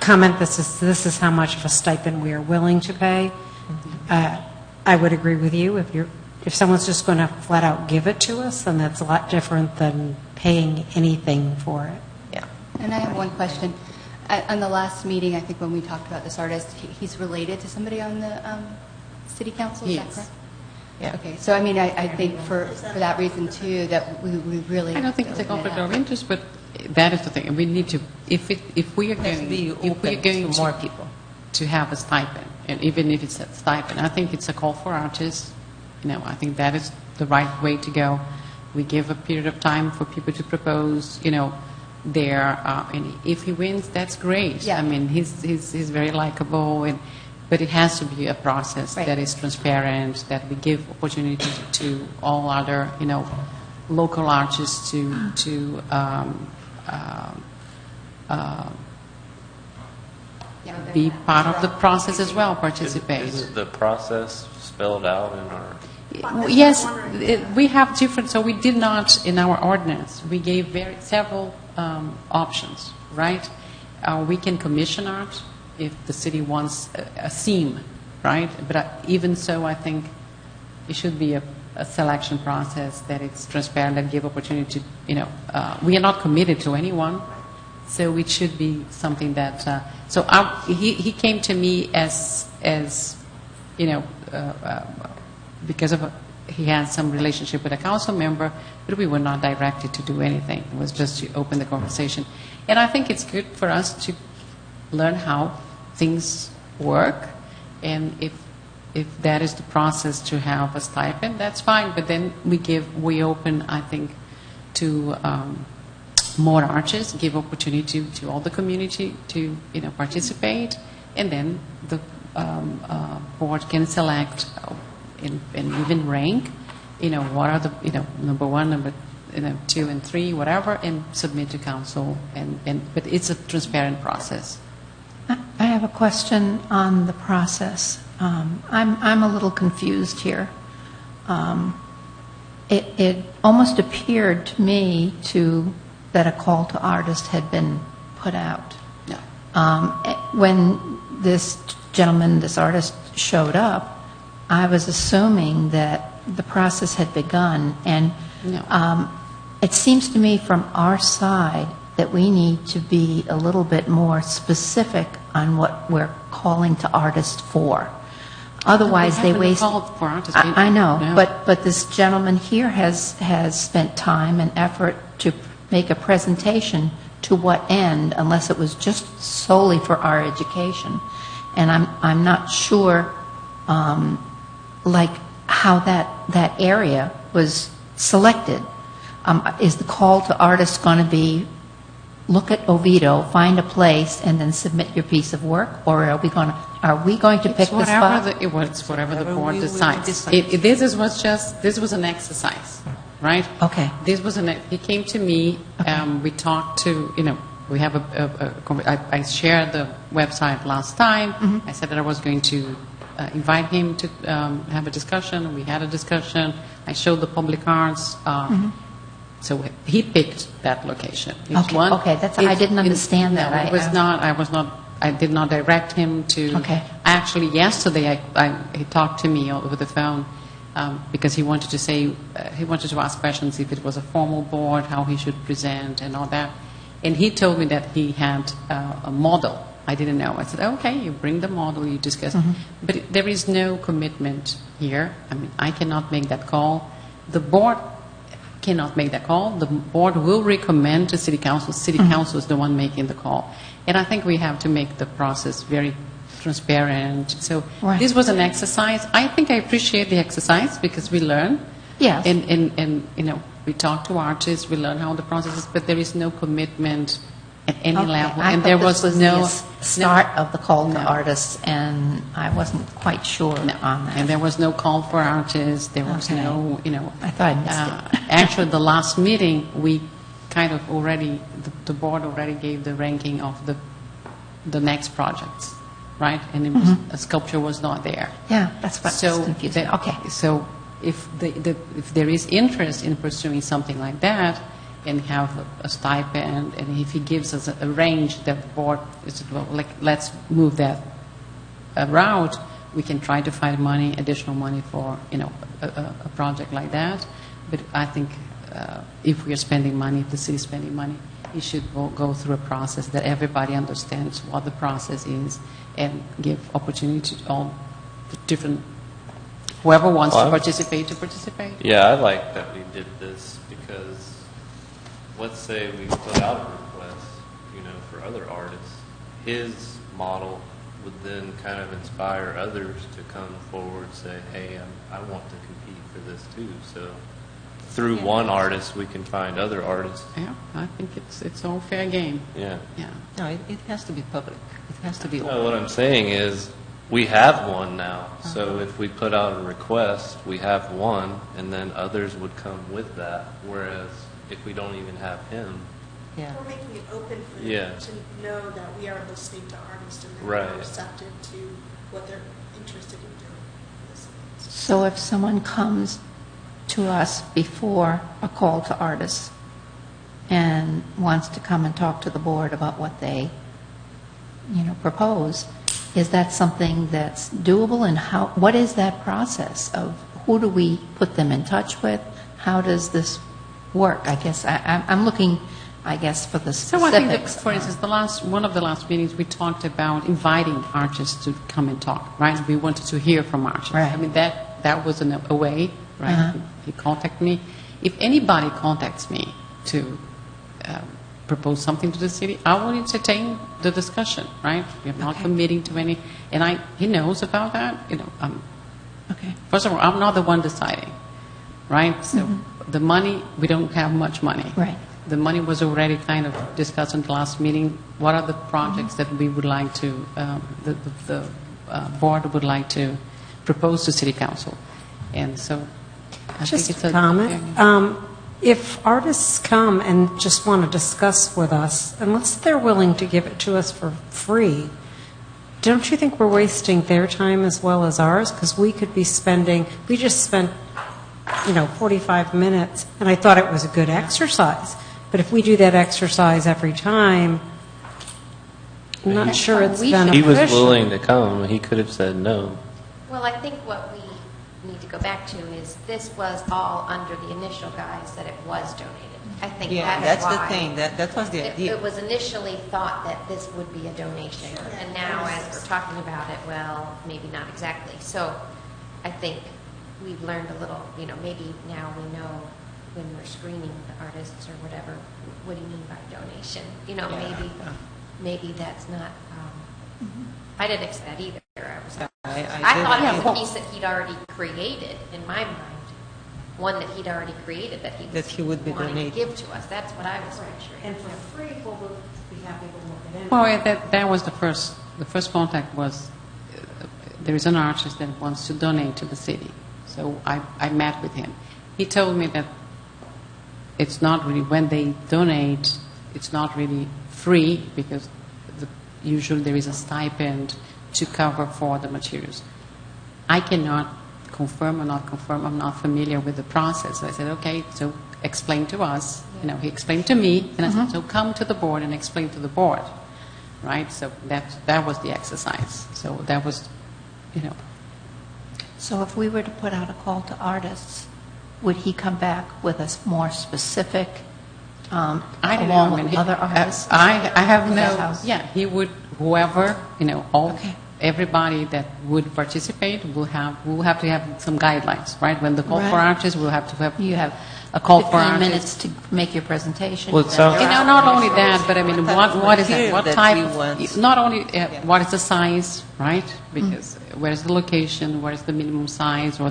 comment that says, this is how much of a stipend we are willing to pay. I would agree with you. If someone's just going to flat out give it to us, then that's a lot different than paying anything for it. Yeah. And I have one question. On the last meeting, I think when we talked about this artist, he's related to somebody on the city council, is that Yes. correct? Yeah. Okay, so I mean, I think for that reason too, that we really. I don't think it's a open it conflict up. of interest, but that is the thing. We need to, if we are It has to going, be if we are open going to more people. to have a stipend, and even if it's a stipend, I think it's a call for artists. I think that is the right way to go. We give a period of time for people to propose, and if he wins, that's great. Yeah. I mean, he's very likable, but it has to be a process Right. that is transparent, that we give opportunity to all other, local artists to be part of the process as well, participate. Isn't the process spelled out in our... Yes, we have different, so we did not, in our ordinance, we gave several options, right? We can commission art if the city wants a theme, right? But even so, I think it should be a selection process that it's transparent and give opportunity to, we are not committed to anyone, so it should be something that, he came to me as because he had some relationship with a council member, but we were not directed to do anything. It was just to open the conversation. And I think it's good for us to learn how things work, and if that is the process to have a stipend, that's fine. But then we open, I think, to more artists, give opportunity to all the community to participate, and then the board can select and even rank, what are the number one, number 2 and 3, whatever, and submit to council. But it's a transparent process. I have a question on the process. I'm a little confused here. It almost appeared to me that a call to artists had been put out. No. When this gentleman, this artist, showed up, I was assuming that the process had begun, and No. it seems to me from our side that we need to be a little bit more specific on what we're calling to artists for. Otherwise, they haven't waste. called for artists. I know, No. but this gentleman here has spent time and effort to make a presentation. To what end, unless it was just solely for our education? And I'm not sure, how that area was selected. Is the call to artists going to be look at Oviedo, find a place, and then submit your piece of work, or are we going to pick the spot? It's whatever the Whatever board we decides. decide. This was an exercise, right? Okay. He came to me. We talked to we have I shared the website last time. Mm-hmm. I said that I was going to invite him to have a discussion. We had a discussion. I showed the public arts. So he picked that location. Each one. Okay, I didn't understand that. No, it was not. I did not direct him to. Okay. Actually, yesterday he talked to me over the phone because he wanted to ask questions if it was a formal board, how he should present, and all that. And he told me that he had a model. I didn't know. I said, okay, you bring the model, you discuss. But there is no commitment here. I mean, I cannot make that call. The board cannot make that call. The board will recommend to City Council. City Council is the one making the call. And I think we have to make the process very transparent. So Right. this was an exercise. I think I appreciate the exercise because we learn. Yes. And we talk to artists, we learn how the process is, but there is no commitment at any Okay. level. I And thought there this was the no start of the call to No. artists, and I wasn't quite sure on that. And there was no call for artists, there was Okay. no, I thought I missed it. Actually, the last meeting, we kind of already, the board already gave the ranking of the next projects, right? And it was, a sculpture was not there. Yeah, that's what So was confusing. the- Okay. So if if there is interest in pursuing something like that, and have a stipend, and if he gives us a range that the board is, well, like, let's move that route, we can try to find money, additional money for, a project like that. But I think if we are spending money, if the city is spending money, it should go through a process that everybody understands what the process is, and give opportunity to all the different, whoever wants to Well, participate. Yeah, I like that we did this because let's say we put out a request, for other artists. His model would then kind of inspire others to come forward, say, hey, I want to compete for this too. So through one artist, we can find other artists. Yeah, I think it's all fair game. Yeah. Yeah. No, it has to be public. It has to be No, open. what I'm saying is, we have one now. So if we put out a request, we have one, and then others would come with that. Whereas if we don't even have him, Yeah. We're making it open for Yeah. them to know that we are listening to artists and that Right. we're receptive to what they're interested in doing. So if someone comes to us before a call to artists and wants to come and talk to the board about what they, propose, is that something that's doable? And what is that process of who do we put them in touch with? How does this work? I guess I'm looking, for the So I think that, specifics. for instance, one of the last meetings, we talked about inviting artists to come and talk, right? We wanted to hear from artists. Right. I mean, that was a way, right? Uh-huh. He contacted me. If anybody contacts me to propose something to the city, I will entertain the discussion, right? We're not Okay. committing to any, and he knows about that. Okay. First of all, I'm not the one deciding, right? So the money, we don't have much money. Mm-hmm. Right. The money was already kind of discussed in the last meeting. What are the projects that we would like to, the board would like to propose to City Council? And so I Just think it's a comment. If artists come and just want to discuss with us, unless they're willing to give it to us for free, don't you think we're wasting their time as well as ours? Because we just spent, 45 minutes, and I thought it was a good exercise. But if we do that exercise every time, I'm not sure it's beneficial. he was willing to come. He could have said no. Well, I think what we need to go back to is this was all under the initial guise that it was donated. I think Yeah, that's that's the why thing. That was the idea. It was initially thought that this would be a donation, and now as we're talking about it, well, maybe not exactly. So I think we've learned a little, maybe now we know when we're screening the artists or whatever, what do you mean by donation? Maybe that's not, I didn't expect that either. I thought it was a piece that he'd already created, in my mind, one that he'd already created that he would be wanting to donating. give to us. That's what I was picturing. And for free, we'll be happy to look at it. Well, that was the first contact was, there is an artist that wants to donate to the city. So I met with him. He told me that it's not really, when they donate, it's not really free because usually there is a stipend to cover for the materials. I cannot confirm or not confirm. I'm not familiar with the process. So I said, okay, so explain to us. He explained to me, and I said, so come to the board and explain to the board, right? So that was the exercise. So that was, So if we were to put out a call to artists, would he come back with a more specific, I don't along know. with other artists? I have Is that no. how- Yeah, he would. Whoever, all Okay. everybody that would participate will have to have some guidelines, right? When the call for Right. artists, we'll have to have You have a call for 15 artists. minutes to make your presentation. Well, it sounds- Not only that, but I mean, what is material it? What that type? we want. Not only what is the size, right? Because where's the location? Where's the minimum size? Or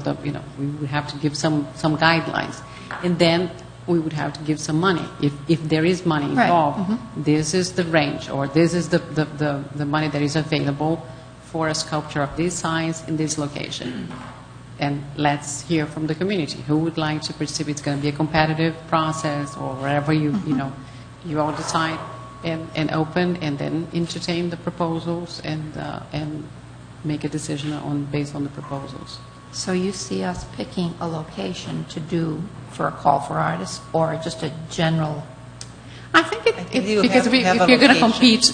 we would have to give some guidelines, and then we would have to give some money. If there is money Right. involved, this is the range, or this is the money that is available for a sculpture of this size in this location. And let's hear from the community. Who would like to participate? It's going to be a competitive process, or wherever you know, you all decide, and open, and then entertain the proposals and make a decision based on the proposals. So you see us picking a location to do for a call for artists, or just a general? I think you because have if a you're going to location.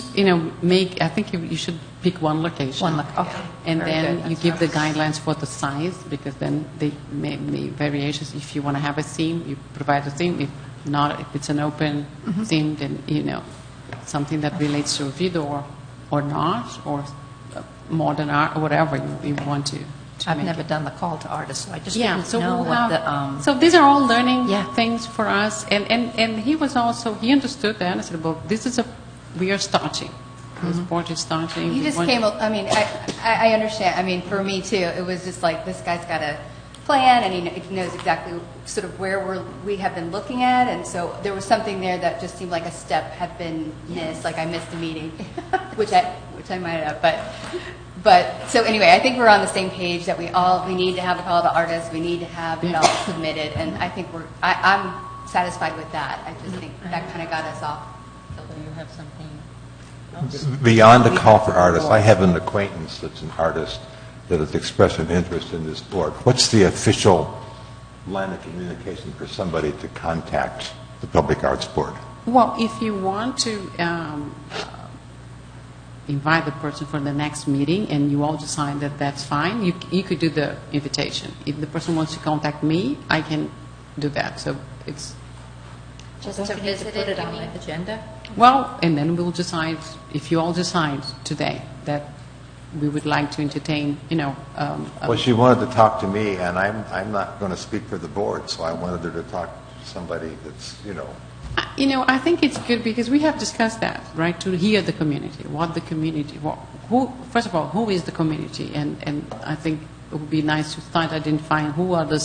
compete, I think you should pick one location. Okay. And Very then good. you give the guidelines for the size, because then they may variations. If you want to have a theme, you provide a theme. If not, if it's an open theme, then something that relates to a video or not, or modern art, or whatever you want to I've make never it. done the call to artists, so I just Yeah, didn't so know we'll what have, the... so these are all learning Yeah. things for us, and he was also, he understood that, and I said, well, we are starting. The sport is starting. You We just want- came, I mean, I understand. I mean, for me too, it was just like, this guy's got a plan, and he knows exactly sort of where we have been looking at, and so there was something there that just seemed like a step had been missed, like I missed a meeting, which I might have, but so anyway, I think we're on the same page that we need to have a call to artists, we need to have it all submitted, and I think I'm satisfied with that. I just think that kind of got us off. Do you have something else? Beyond a call for artists, I have an acquaintance that's an artist that has expressed an interest in this board. What's the official line of communication for somebody to contact the Public Arts Board? Well, if you want to invite the person for the next meeting and you all decide that that's fine, you could do the invitation. If the person wants to contact me, I can do that. So it's, Just Don't to you need to visit put it, it you on mean? the agenda? well, and then we'll decide, if you all decide today that we would like to entertain, Well, she wanted to talk to me, and I'm not going to speak for the board, so I wanted her to talk to somebody that's, I think it's good because we have discussed that, right? To hear the community, first of all, who is the community? And I think it would be nice to start identifying who are the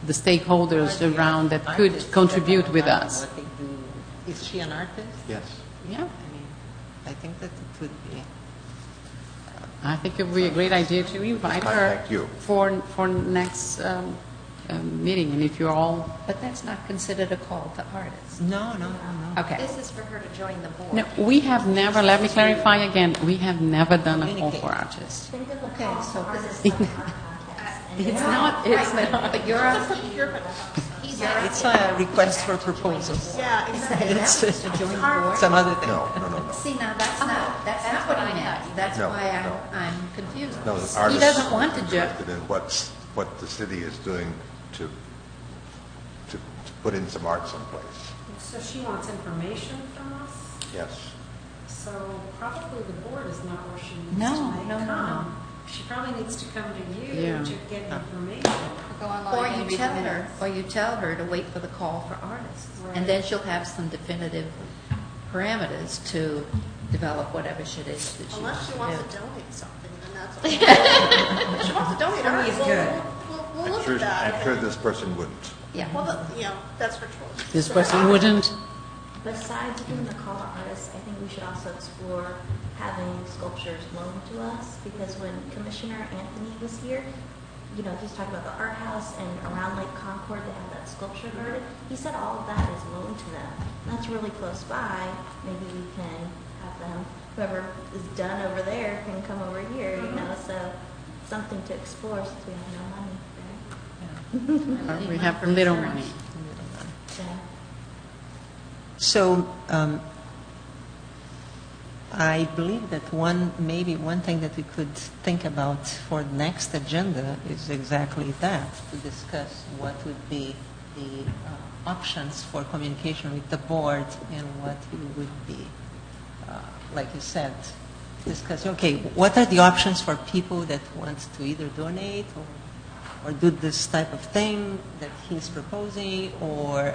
stakeholders around that could contribute with us. What they do. Is she an artist? Yes. Yeah, I think that it would be. I think it would be a great idea to invite her Thank you. for next meeting. And if you're all But that's not considered a call to artists. No. Okay. This is for her to join the board. no, we have never. Let me clarify again. We have never done a call for artists. Think of the Okay, call so for this artists is- like our contest. And It's then- not. It's not. But you're on, It's a request for proposals. Yeah, exactly. It's to join the board? some other thing. No. See, now, that's not what he meant. That's No, why no. I'm confused. No, the He artists doesn't want to interested in what the city is doing to put in some art someplace. So she wants information from us? Yes. So probably the board is not where she needs No, to no, no, come. She probably needs to come to you Yeah. to get information. Go online Or and you read the tell her, minutes. or you tell her to wait for the call for artists. And then she'll have some definitive parameters to develop whatever shit is that she Unless she wants to to do. donate something, then that's okay. If she wants to donate art, Money is good. we'll I'm look sure, at that. I'm sure this person wouldn't. Yeah. Well, that's her choice. This person wouldn't. Besides doing the call to artists, I think we should also explore having sculptures loaned to us, because when Commissioner Anthony was here, he's talking about the art house, and around Lake Concord, they have that sculpture garden. He said all of that is loaned to them. And that's really close by. Maybe we can have them, whoever is done over there can come over here, so something to explore since we have no money, right? We have little money. So, So I believe that one thing that we could think about for the next agenda is exactly that, to discuss what would be the options for communication with the board and what we would be, like you said, discussing, okay, what are the options for people that want to either donate or do this type of thing that he's proposing, or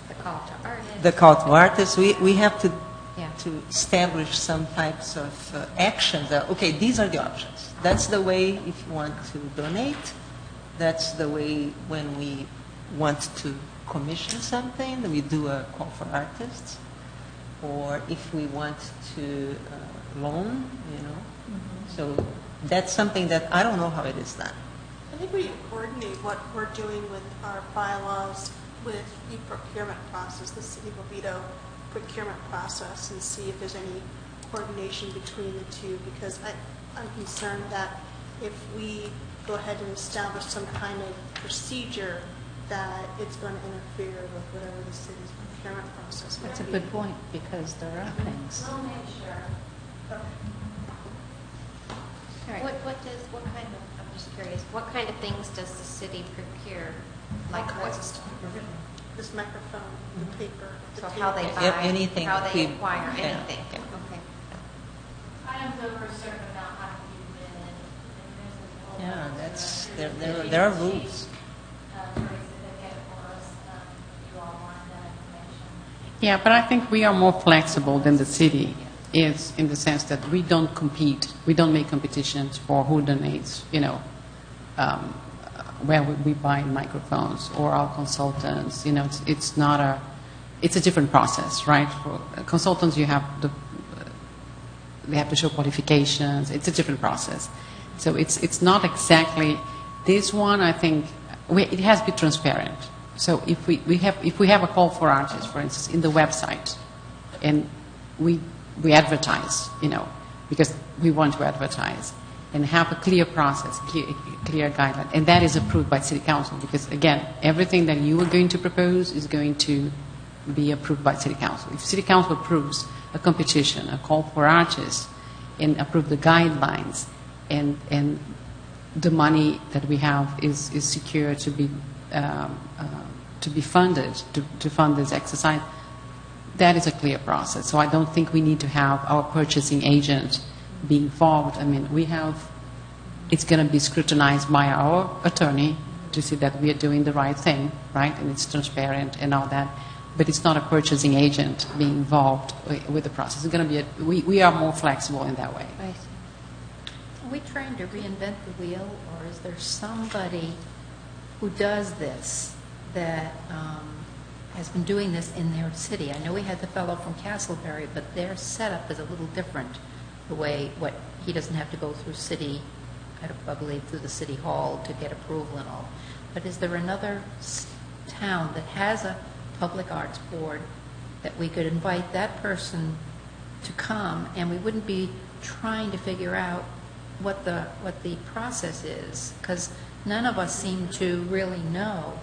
The call to artists. the call to artists. We have to Yeah. establish some types of actions. Okay, these are the options. That's the way if you want to donate. that's the way when we want to commission something, we do a call for artists, or if we want to loan, So that's something that I don't know how it is done. I think we coordinate what we're doing with our bylaws with the procurement process, the City of Oviedo procurement process, and see if there's any coordination between the two, because I'm concerned that if we go ahead and establish some kind of procedure, that it's going to interfere with whatever the city's procurement process might That's a be. good point, because there are things. We'll make sure. What kind of, I'm just curious, what kind of things does the city procure? Like what? This microphone, the paper, the So tape. how they Yep, buy, anything how they we- acquire, yeah, anything? yeah. Okay. Items over a certain amount have to be bid, and there's a whole Yeah, there are rules. Very significant for us, if you all want that information. Yeah, but I think we are more flexible than the city is, in the sense that we don't compete. We don't make competitions for who donates, where we buy microphones or our consultants. It's not a, it's a different process, right? For consultants, they have to show qualifications. It's a different process. So it's not exactly this one. I think it has to be transparent. So if we have a call for artists, for instance, in the website, and we advertise, because we want to advertise, and have a clear process, clear guideline, and that is approved by City Council, because again, everything that you are going to propose is going to be approved by City Council. If City Council approves a competition, a call for artists, and approve the guidelines, and the money that we have is secure to be funded to fund this exercise, that is a clear process. So I don't think we need to have our purchasing agent be involved. I mean, it's going to be scrutinized by our attorney to see that we are doing the right thing, right? And it's transparent and all that. But it's not a purchasing agent being involved with the process. It's going to be we are more flexible in that way. I see. Are we trying to reinvent the wheel, or is there somebody who does this that has been doing this in their city? I know we had the fellow from Castleberry, but their setup is a little different. The way he doesn't have to go through city, I believe through the city hall to get approval and all. But is there another town that has a public arts board that we could invite that person to come, and we wouldn't be trying to figure out what the process is, because none of us seem to really know.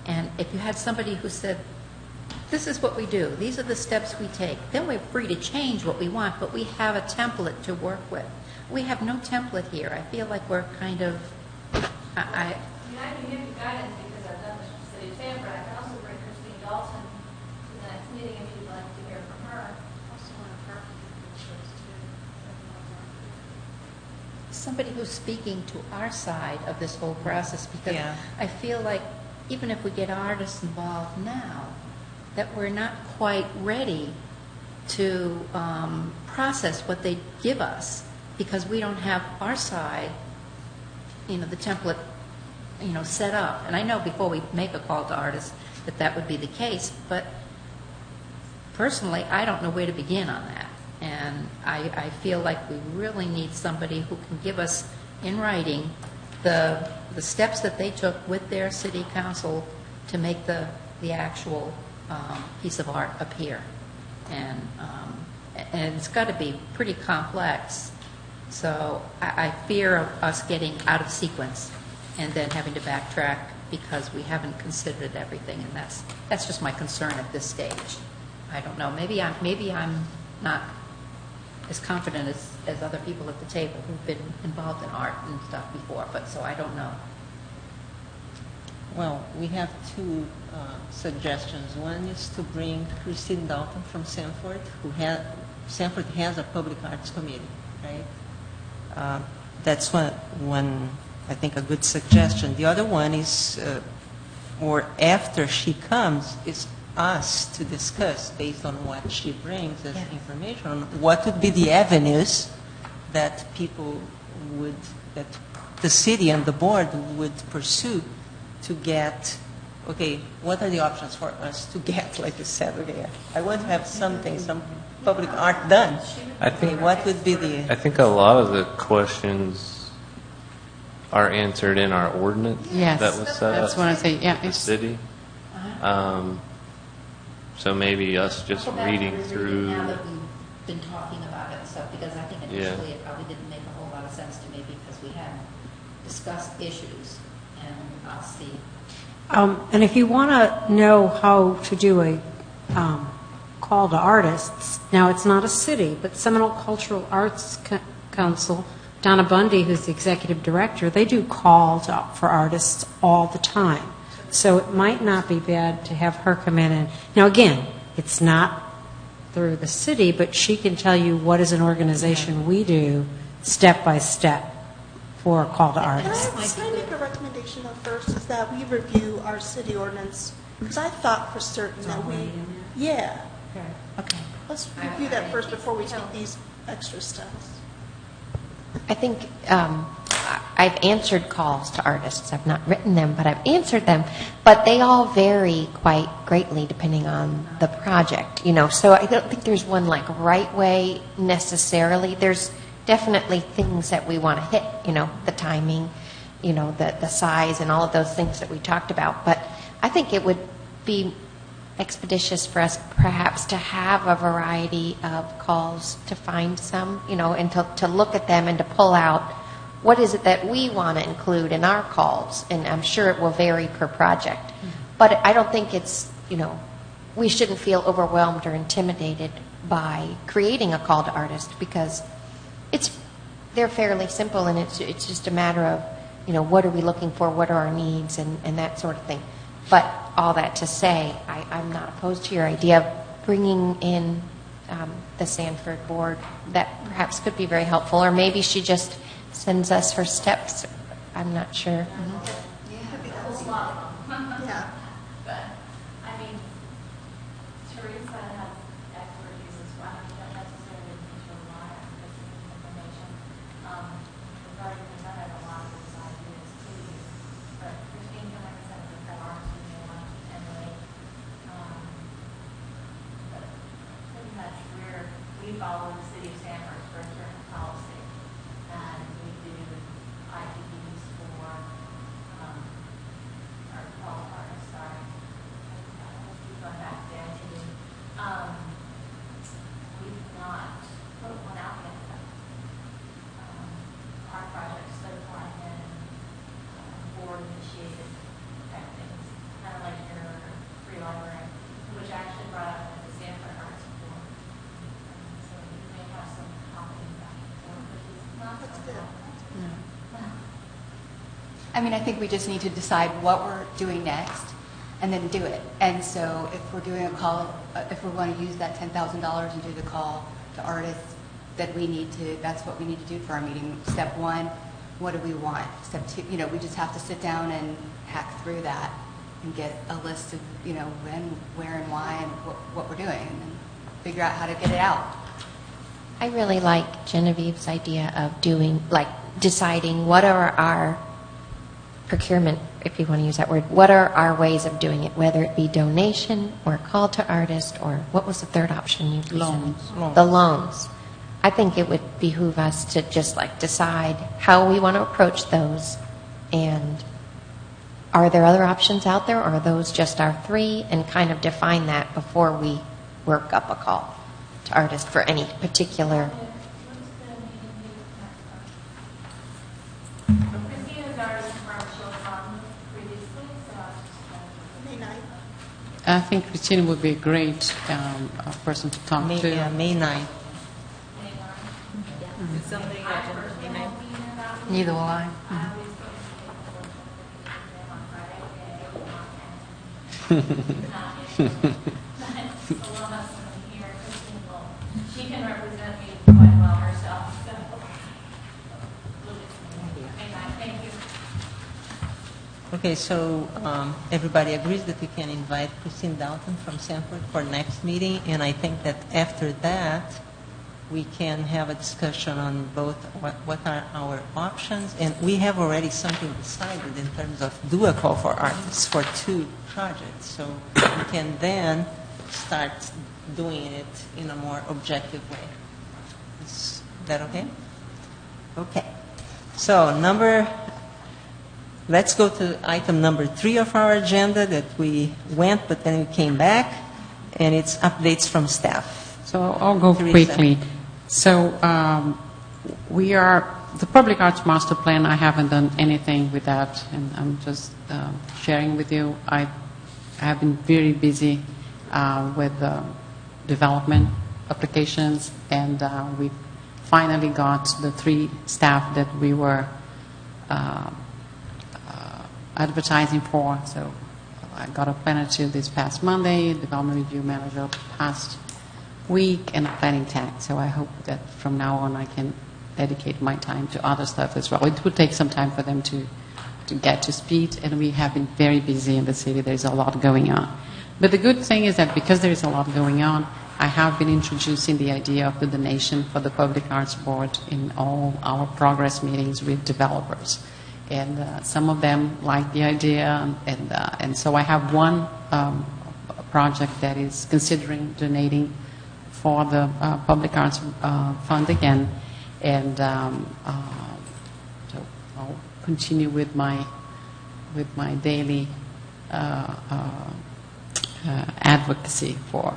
And if you had somebody who said, this is what we do, these are the steps we take, then we're free to change what we want, but we have a template to work with. We have no template here. I feel like we're kind of, I can give you guidance because I've done this with the City of Sanford. I can also bring Christine Dalton to the next meeting if you'd like to hear from her. Also one of her pictures, too. somebody who's speaking to our side of this whole process, because Yeah. I feel like even if we get artists involved now, that we're not quite ready to process what they give us, because we don't have our side, the template, set up. And I know before we make a call to artists that would be the case, but personally, I don't know where to begin on that. And I feel like we really need somebody who can give us in writing the steps that they took with their city council to make the actual piece of art appear. And it's got to be pretty complex. So I fear of us getting out of sequence and then having to backtrack because we haven't considered everything, and that's just my concern at this stage. I don't know. Maybe I'm not as confident as other people at the table who've been involved in art and stuff before, but so I don't know. Well, we have two suggestions. One is to bring Christine Dalton from Sanford, Sanford has a public arts committee, right? That's one, I think, a good suggestion. The other one is, or after she comes, is us to discuss, based on what she brings as information, on what would be the avenues that people would, that the city and the board would pursue to get, okay, what are the options for us to get, like you said, okay, I want to have something, some public art done. I think- Okay, what would be the... I think a lot of the questions are answered in our ordinance Yes, that was set that's up what I say, yeah. for the city. So maybe us just reading through. Now that we've been talking about it and stuff, because I think Yeah. initially it probably didn't make a whole lot of sense to me because we hadn't discussed issues, and I'll see. And if you want to know how to do a call to artists, now it's not a city, but Seminole Cultural Arts Council, Donna Bundy, who's the executive director, they do calls out for artists all the time. So it might not be bad to have her come in and, now again, it's not through the city, but she can tell you what is an organization we do step by step for a call to artists. Can I make a recommendation though first, is that we review our city ordinance? Because I thought for certain that we, yeah. Okay. Let's review that first before we take these extra steps. I think I've answered calls to artists. I've not written them, but I've answered them. But they all vary quite greatly depending on the project, you know. So I don't think there's one like right way necessarily. There's definitely things that we want to hit, you know, the timing, you know, the size and all of those things that we talked about. But I think it would be expeditious for us perhaps to have a variety of calls to find some, you know, and to look at them and to pull out what is it that we want to include in our calls. And I'm sure it will vary per project. But I don't think it's, you know, we shouldn't feel overwhelmed or intimidated by creating a call to artists because they're fairly simple and it's just a matter of, you know, what are we looking for, what are our needs and that sort of thing. But all that to say, I'm not opposed to your idea of bringing in the Sanford board. That perhaps could be very helpful. Or maybe she just sends us her steps. I'm not sure. Yeah. But, I mean, Teresa has expertise as well. You don't necessarily need to rely on specific information. We've already presented a lot of these ideas to you. But Christine can represent the priorities you may want to emulate. But pretty much we follow the city of Sanford for a certain policy. And we do IPDs for our qualifiers, sorry. Keep going back there to we've not put one out yet. Our projects so far have been board initiated type things, kind of like your free library, which I actually brought up at the Sanford Arts Board. So you may have some copy back and forth, which is not so bad. I mean, I think we just need to decide what we're doing next and then do it. And so if we're doing a call, if we want to use that $10,000 and do the call to artists, then that's what we need to do for our meeting. Step one, what do we want? Step two, you know, we just have to sit down and hack through that and get a list of, you know, when, where, and why, and what we're doing, and then figure out how to get it out. I really like Genevieve's idea of deciding what are our procurement, if you want to use that word, what are our ways of doing it, whether it be donation or call to artist or what was the third option you presented? Loans. The loans. I think it would behoove us to just decide how we want to approach those and are there other options out there or are those just our three and kind of define that before we work up a call to artist for any particular. Christina's already confirmed she'll come previously, so I was just May 9th. I think Christina would be a great person to talk to. May 9th. Neither will I. She can represent me quite well herself, so. Thank you. Okay, so everybody agrees that we can invite Christine Dalton from Sanford for next meeting, and I think that after that, we can have a discussion on both what are our options, and we have already something decided in terms of do a call for artists for 2 projects, so we can then start doing it in a more objective way. Is that okay? Okay. So let's go to item number 3 of our agenda that we went, but then we came back, and it's updates from staff. So I'll go Teresa. quickly. So the Public Arts Master Plan, I haven't done anything with that, and I'm just sharing with you. I have been very busy with development applications, and we finally got the 3 staff that we were advertising for. So I got a planner to this past Monday, development review manager past week, and a planning tech. So I hope that from now on I can dedicate my time to other stuff as well. It will take some time for them to get to speed, and we have been very busy in the city. There's a lot going on. But the good thing is that because there is a lot going on, I have been introducing the idea of the donation for the Public Arts Board in all our progress meetings with developers. And some of them like the idea, and so I have one project that is considering donating for the Public Arts Fund again, and so I'll continue with my daily advocacy for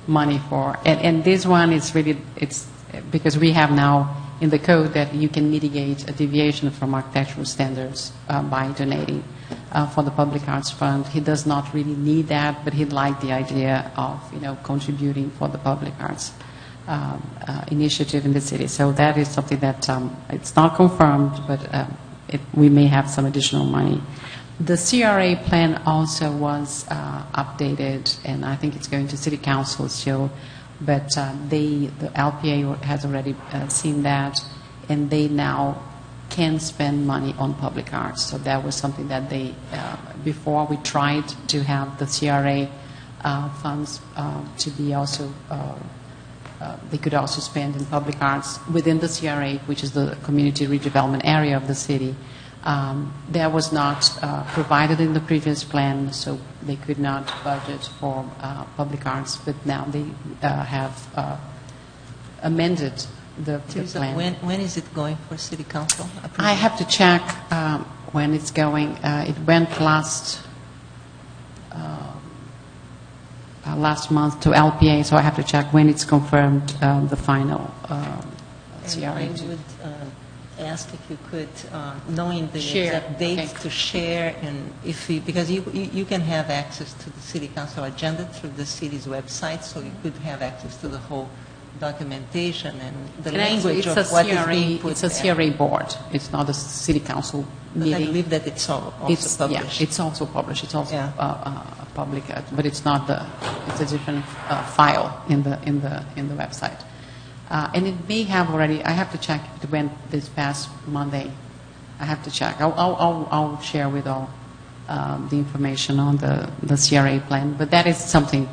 money for, and this one is really, it's because we have now in the code that you can mitigate a deviation from architectural standards by donating for the Public Arts Fund. He does not really need that, but he'd like the idea of contributing for the Public Arts initiative in the city. So that is something that it's not confirmed, but we may have some additional money. The CRA plan also was updated, and I think it's going to City Council still. But the LPA has already seen that, and they now can spend money on public arts. So that was something that they, before we tried to have the CRA funds to be also, they could also spend in public arts within the CRA, which is the community redevelopment area of the city. That was not provided in the previous plan, so they could not budget for public arts, but now they have amended the Teresa, plan. when is it going for City Council? I have to check when it's going. It went last month to LPA, so I have to check when it's confirmed the final CRA. I would ask if you could, knowing the Share. exact dates, Okay. to share, and because you can have access to the City Council agenda through the city's website, so you could have access to the whole documentation and the And actually, language it's of a what is CRA, being put it's a there. CRA board. It's not a City Council But I meeting. believe that it's also published. Yeah, it's also published. It's also Yeah. public, but it's not it's a different file in the website. And it may have already. I have to check if it went this past Monday. I have to check. I'll share with all the information on the CRA plan. But that is something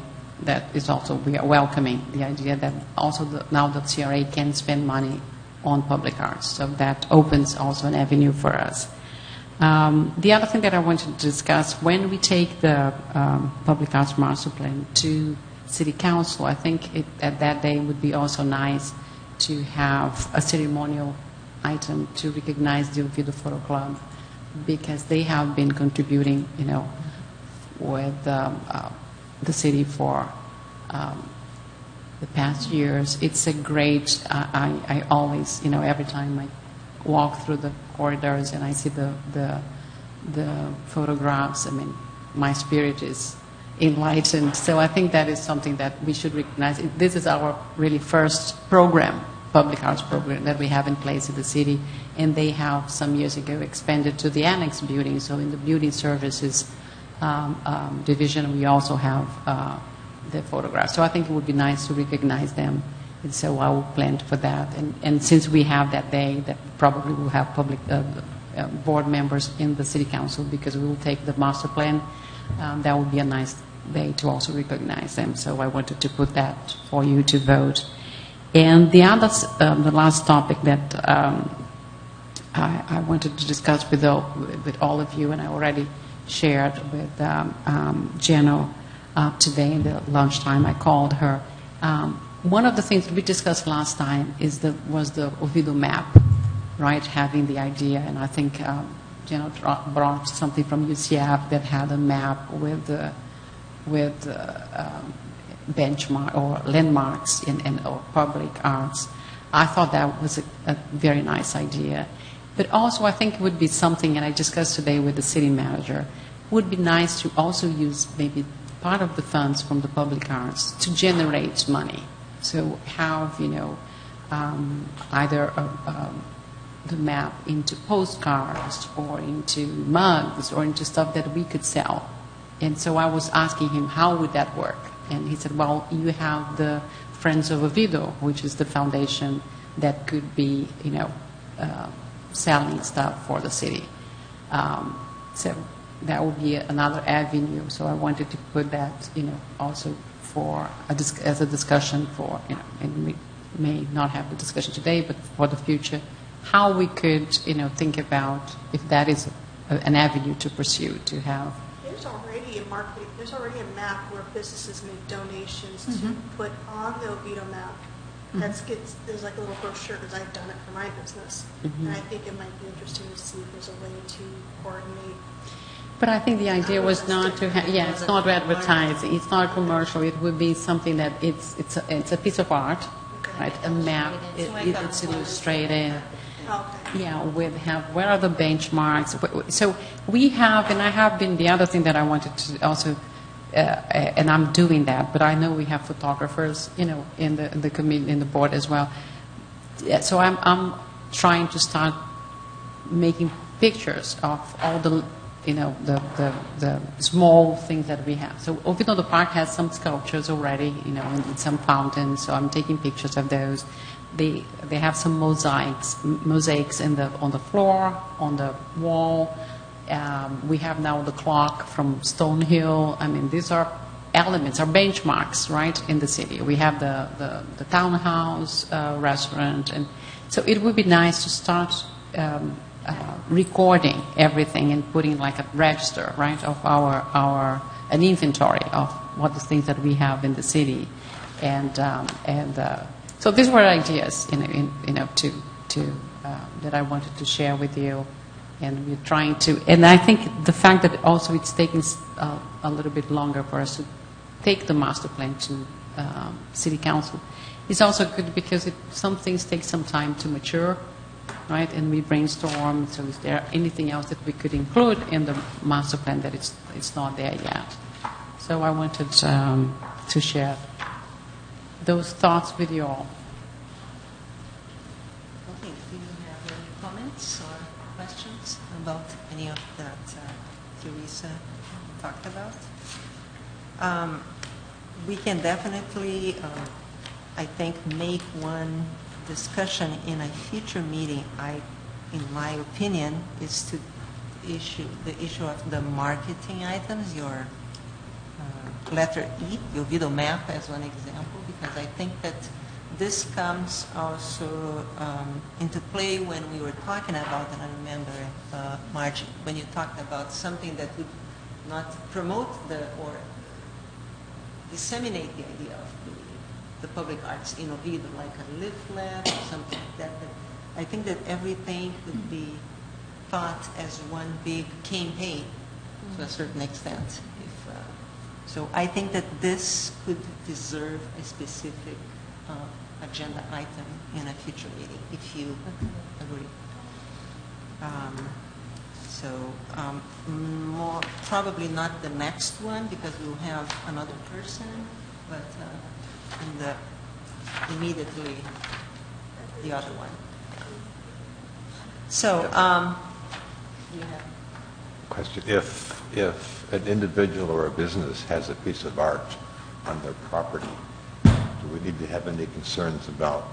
that is also, we are welcoming the idea that also now the CRA can spend money on public arts. So that opens also an avenue for us. The other thing that I wanted to discuss, when we take the Public Arts Master Plan to City Council, I think at that day would be also nice to have a ceremonial item to recognize the Ouvido Photo Club, because they have been contributing, with the city for the past years. It's a great, I always, every time I walk through the corridors and I see the photographs, I mean, my spirit is enlightened. So I think that is something that we should recognize. This is our really first program, public arts program, that we have in place in the city, and they have some years ago expanded to the annex building. So in the building services division, we also have the photographs. So I think it would be nice to recognize them. And so I will plan for that. And since we have that day, that probably will have public board members in the city council, because we will take the master plan. That would be a nice day to also recognize them. So I wanted to put that for you to vote. And the other, the last topic that I wanted to discuss with all of you, and I already shared with Jeno today in the lunchtime. I called her. One of the things we discussed last time was the Oviedo map, right? Having the idea, and I think Jeno brought something from UCF that had a map with benchmark or landmarks or public arts. I thought that was a very nice idea. But also I think it would be something, and I discussed today with the city manager, would be nice to also use maybe part of the funds from the public arts to generate money. So have, either the map into postcards or into mugs or into stuff that we could sell. And so I was asking him, how would that work? And he said, well, you have the Friends of Oviedo, which is the foundation that could be, selling stuff for the city. So that would be another avenue. So I wanted to put that, also for as a discussion for, and we may not have the discussion today, but for the future, how we could, think about if that is an avenue to pursue, to have. There's already a marketing, there's already a map where businesses make donations to put on the Oviedo map. There's like a little brochure, because I've done it for my business. And I think it might be interesting to see if there's a way to coordinate. But I think the idea was not to have, it's not advertising, it's not commercial, it would be something that it's a piece of art, right? A map, it's illustrated. Yeah, where are the benchmarks? So we have, and I have been, the other thing that I wanted to also, and I'm doing that, but I know we have photographers, in the committee, in the board as well. Yeah, so I'm trying to start making pictures of all the, the small things that we have. So Oviedo the Park has some sculptures already, and some fountains, so I'm taking pictures of those. They have some mosaics on the floor, on the wall. We have now the clock from Stonehill. I mean, these are elements, are benchmarks, right, in the city. We have the townhouse restaurant, and so it would be nice to start recording everything and putting like a register, right, of an inventory of what the things that we have in the city, and so these were ideas, that I wanted to share with you, and we're trying to. And I think the fact that also it's taking a little bit longer for us to take the master plan to city council is also good, because some things take some time to mature, right? And we brainstorm. So is there anything else that we could include in the master plan that it's not there yet? So I wanted to share those thoughts with you all. Okay, do you have any comments or questions about any of that Teresa talked about? We can definitely, I think, make one discussion in a future meeting. In my opinion, is to the issue of the marketing items, your letter E, the Oviedo map as one example, because I think that this comes also into play when we were talking about, and I remember, Margie, when you talked about something that would not promote or disseminate the idea of the public arts in Oviedo, like a leaflet or something like that. But I think that everything could be thought as one big campaign to a certain extent. So I think that this could deserve a specific agenda item in a future meeting, if you agree. Probably not the next one, because we'll have another person, but immediately the other one. So, you have Question: If an individual or a business has a piece of art on their property, do we need to have any concerns about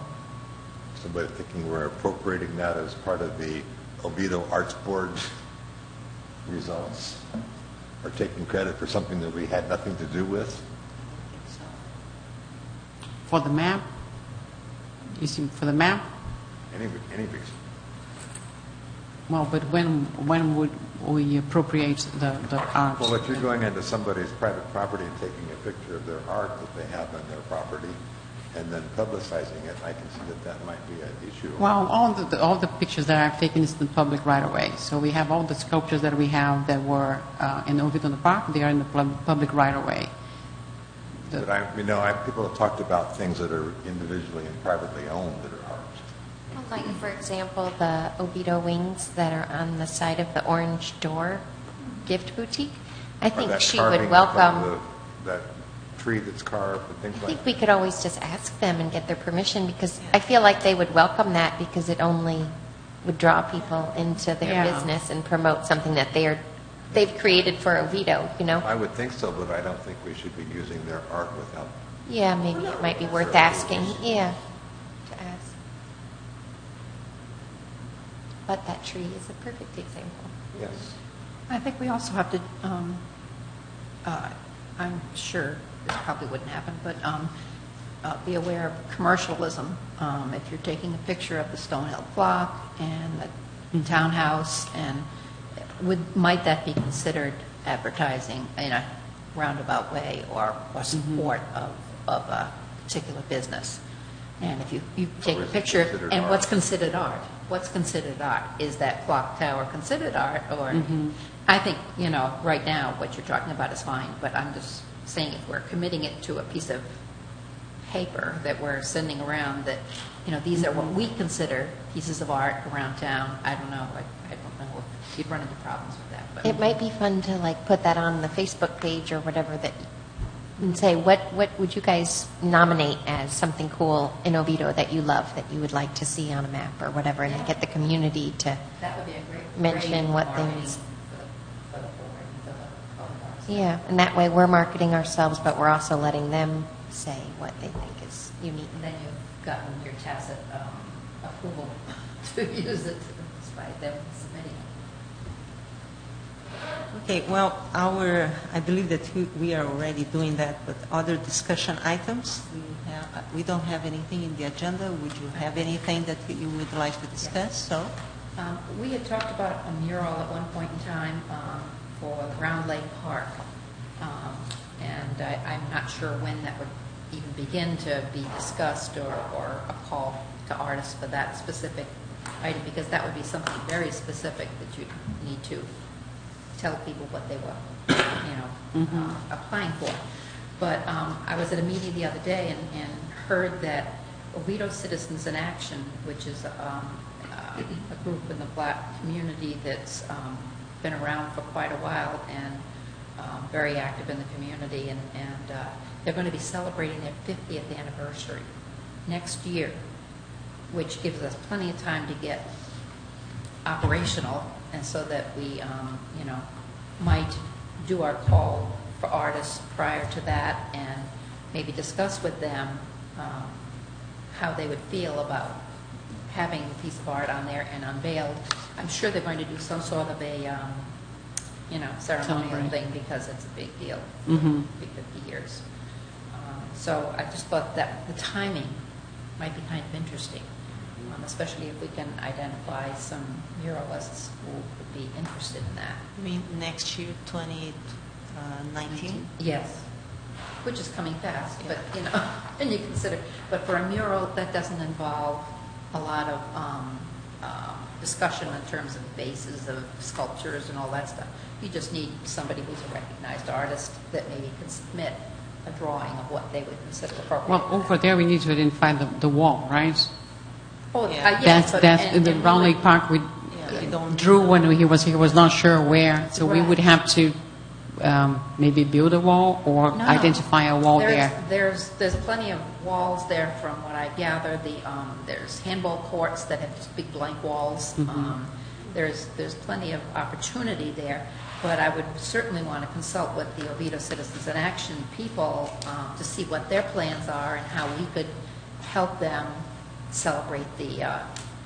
somebody thinking we're appropriating that as part of the Oviedo Arts Board results, or taking credit for something that we had nothing to do with? For the map? You see, for the map? Any reason. Well, but when would we appropriate the art? Well, if you're going into somebody's private property and taking a picture of their art that they have on their property and then publicizing it, I can see that that might be an issue. Well, all the pictures that I've taken is in the public right away. So we have all the sculptures that we have that were in Oviedo Park. They are in the public right away. But people have talked about things that are individually and privately owned that are art. Well, like, for example, the Oviedo wings that are on the side of the Orange Door gift boutique. I Or think that she carving would welcome. of that tree that's carved and things I like think that. we could always just ask them and get their permission, because I feel like they would welcome that, because it only would draw people into their Yeah. business and promote something that they've created for Oviedo, you know? I would think so, but I don't think we should be using their art without. Yeah, maybe it might be worth asking, yeah, to ask. But that tree is a perfect example. Yes. I think we also have to, I'm sure this probably wouldn't happen, but be aware of commercialism. If you're taking a picture of the Stone Hill clock and the townhouse, and might that be considered advertising in a roundabout way or support of a particular business? And if you take Or a is it picture, considered and art? what's considered art? What's considered art? Is that clock tower considered art? Or, I think, right now, what you're talking about is fine, but I'm just saying, if we're committing it to a piece of paper that we're sending around, that, these are what we consider pieces of art around town, I don't know, I don't know if you'd run into problems with that. But It might be fun to like put that on the Facebook page or whatever, that and say, what would you guys nominate as something cool in Oviedo that you love, that you would like to see on a map or whatever, and then get the community to that would be a great mention what marketing things. for the board and for the public. Yeah, and that way we're marketing ourselves, but we're also letting them say what they think is unique. And then you've gotten your tacit approval to use it despite them submitting it. Okay, well, I believe that we are already doing that, but other discussion items, we don't have anything in the agenda. Would you have anything that you would like to discuss? So, We had talked about a mural at one point in time for Round Lake Park, and I'm not sure when that would even begin to be discussed, or a call to artists for that specific item, because that would be something very specific that you need to tell people what they were, applying for. But I was at a meeting the other day and heard that Oviedo Citizens in Action, which is a group in the Black community that's been around for quite a while and very active in the community, and they're going to be celebrating their 50th anniversary next year, which gives us plenty of time to get operational, and so that we, might do our call for artists prior to that, and maybe discuss with them how they would feel about having a piece of art on there and unveiled. I'm sure they're going to do some sort of a, ceremonial Celebrate. thing, because it's a big deal. Mhm. Big 50 years. So I just thought that the timing might be kind of interesting, especially if we can identify some muralists who would be interested in that. I mean, next year, 2019? Yes, which is coming fast, but, and you consider, but for a mural, that doesn't involve a lot of discussion in terms of bases of sculptures and all that stuff. You just need somebody who's a recognized artist that maybe can submit a drawing of what they would consider appropriate. Well, over there, we need to identify the wall, right? Oh, Yeah. yes, That's in the and Round we Lake Park. We Yeah, we don't. drew when he was not sure where, so we would have to maybe build a wall or No. identify a wall there. There's plenty of walls there, from what I gather. There's handball courts that have just big blank walls. There's plenty of opportunity there, but I would certainly want to consult with the Oviedo Citizens in Action people to see what their plans are and how we could help them celebrate the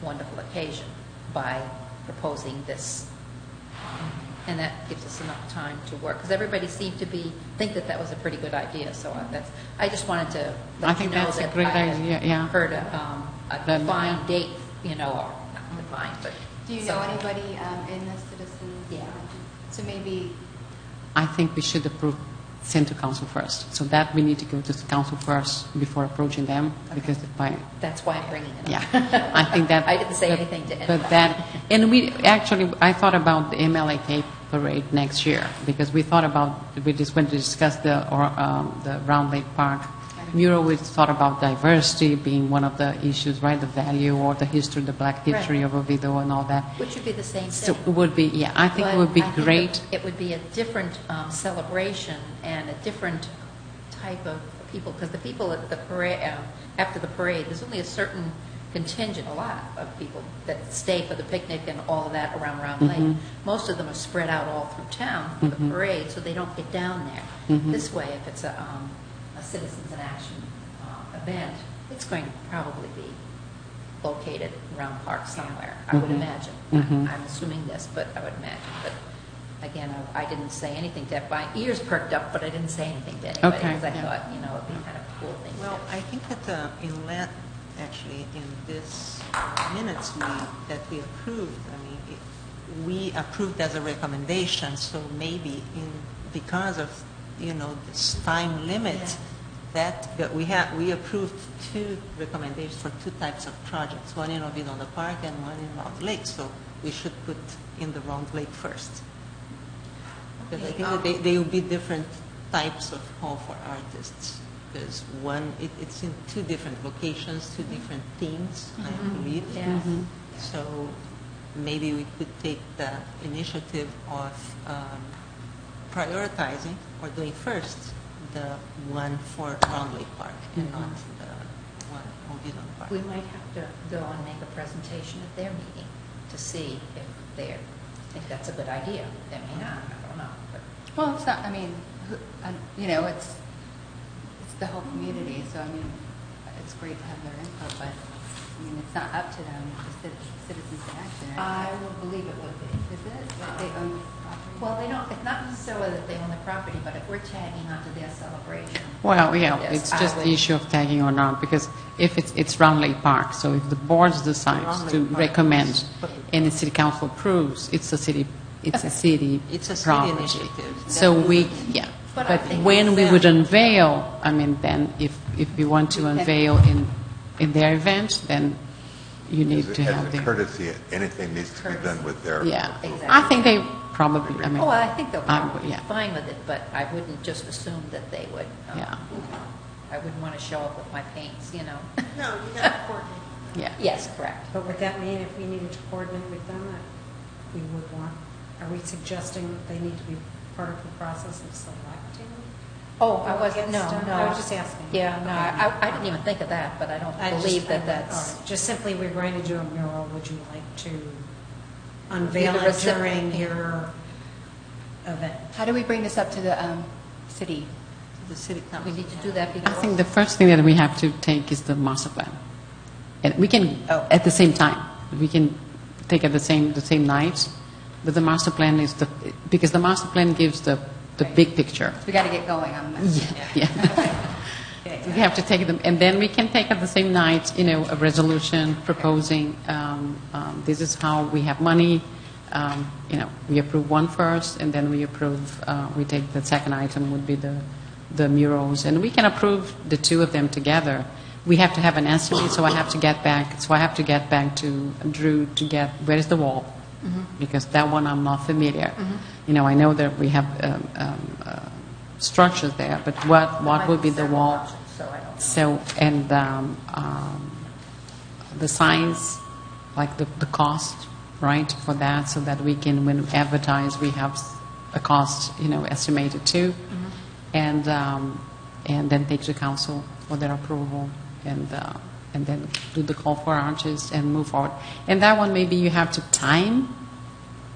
wonderful occasion by proposing this. And that gives us enough time to work, because everybody seemed to think that was a pretty good idea. So I just wanted to let I think you know that's a that great I had idea, yeah. heard a defined date, or not defined, but. Do you know anybody in the citizens? Yeah. So maybe, I think we should send to council first. So that we need to go to the council first before approaching them, because if by That's why I'm bringing it up. yeah, I think that I didn't say anything to anybody. But that, and I thought about the MLK parade next year, because we just went to discuss the Round Lake Park mural. We thought about diversity being one of the issues, right? The value or the history, the black history Right. of Oviedo and all that. Which would be the same So thing. it would be, yeah, I think it But would be I think great. It would be a different celebration and a different type of people, because the people at the parade, after the parade, there's only a certain contingent, a lot of people that stay for the picnic and all of that around Round Lake. Most of them are spread out all through town for the parade, so they don't get down there. This way, if it's a Citizens in Action event, it's going to probably be located around Park somewhere, I would imagine. I'm assuming this, but I would imagine. But again, I didn't say anything to that. My ears perked up, but I didn't say anything to anybody, Okay, because I yeah. thought, it'd be kind of a cool thing to Well, do. I think that actually, in this minutes that we approved, we approved as a recommendation, so maybe because of, this time limit, that we approved 2 recommendations for 2 types of projects, one in Oviedo Park and one in Round Lake, so we should put in the Round Lake first. Because I think that they will be different types of hall for artists. Because one, it's in 2 different locations, 2 different themes, I believe. Yeah. So maybe we could take the initiative of prioritizing or doing first the one for Round Lake Park and not the one Oviedo Park. We might have to go and make a presentation at their meeting to see if they think that's a good idea. They may not, I don't know. But well, it's not, it's the whole community, so it's great to have their input, but, it's not up to them, it's the Citizens in Action. I would believe it would be. Is it? That they own the property? Well, they don't, it's not necessarily that they own the property, but if we're tagging onto their celebration. Well, yeah, Yes, it's I just would- the issue of tagging or not, because if it's Round Lake Park, so if the board decides Round to Lake Park recommend is- and the city council approves, it's a city property. initiative. So That we, would- yeah. But I But think when we that- would unveil, then if we want to unveil in their event, then you need to have As a the, courtesy, anything needs to be done with their. yeah. Exactly. I think they probably, Oh, I think they'll I probably would, be yeah. fine with it, but I wouldn't just assume that they would. Yeah. I wouldn't want to show up with my paints, No, you got to coordinate. Yeah. Yes, correct. But would that mean if we needed to coordinate with them, that we would want, are we suggesting that they need to be part of the process of selecting? Oh, I wasn't, no, Against, no. I was just asking. Yeah, no, I didn't even think of that, but I don't I just- believe that all that's, right. Just simply, we're going to do a mural, would you like to unveil Be the it recipient. during your event? How do we bring this up to the city? The city we council. need to do that I because. think the first thing that we have to take is the master plan. And we can, at the same time, we can take at the same night, but the master plan is because the master plan gives the big picture. We got to get going on this. Yeah. We have to take them, and then we can take at the same night, a resolution proposing, this is how we have money, we approve one first, and then we take the second item would be the murals, and we can approve the 2 of them together. We have to have an estimate, so I have to get back to Drew to get, where is the wall? Because that one I'm not familiar. I know that we have structures there, but what would be the wall? So I don't know. So, and the size, like the cost, right, for that, so that we can, when we advertise, we have a cost, estimated too, and then take to council for their approval, and then do the call for artists and move forward. And that one, maybe you have to time,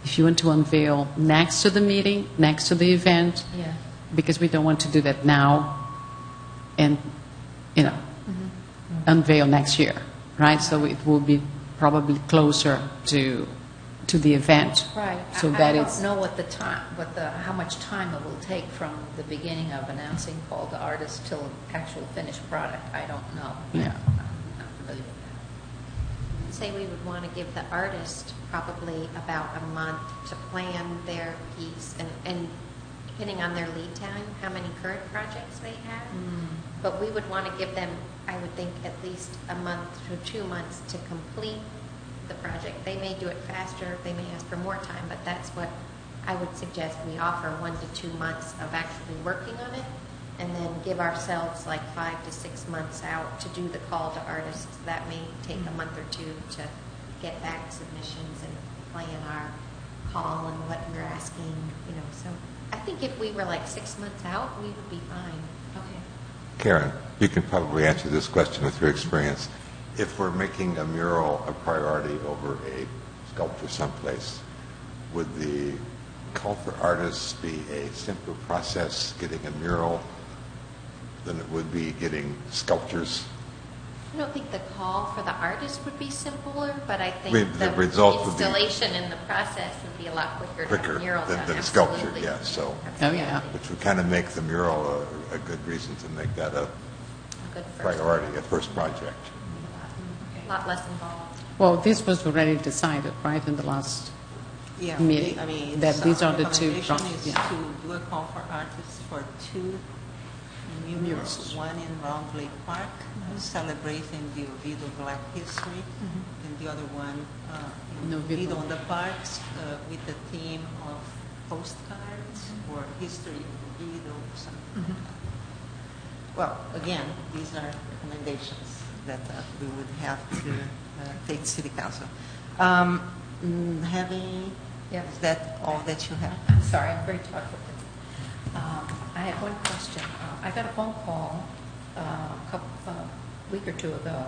if you want to unveil next to the meeting, next to the event, Yeah. because we don't want to do that now and, unveil next year, right? So it will be probably closer to the event. Right. So I that don't it's, know how much time it will take from the beginning of announcing call to artists till actual finished product. I don't know. Yeah. I'm not familiar with say we would want to give the artist probably about a month to plan their piece, and depending on their lead time, how many current projects they have. But we would want to give them, I would think, at least a month to 2 months to complete the project. They may do it faster, they may ask for more time, but that's what I would suggest we offer, 1 to 2 months of actually working on it, and then give ourselves like 5 to 6 months out to do the call to artists. That may take a month or two to get back submissions and plan our call and what we're asking, so I think if we were like 6 months out, we would be fine. Okay. Karen, you can probably answer this question with your experience. If we're making a mural a priority over a sculpture someplace, would the call for artists be a simpler process getting a mural than it would be getting sculptures? I don't think the call for the artist would be simpler, but I think The the result would be installation and the process would be a lot quicker to quicker have murals than done. sculpture, Absolutely. yeah, so, Oh, yeah. which would kind of make the mural a good reason to make that a A good first, priority, a first project. a lot less involved. Well, this was already decided, right, in the last Yeah, meeting, I mean, that these our are the two recommendation projects, is yeah. to do a call for artists for 2 murals, one in Round Lake Park, celebrating the Oviedo Black history, and the other one in Oviedo on the Parks with the theme of postcards or history of Oviedo or something like that. Well, again, these are recommendations that we would have to take to City Council. Is that all that you have? I'm sorry, I'm very talkative. I have one question. I got a phone call a week or two ago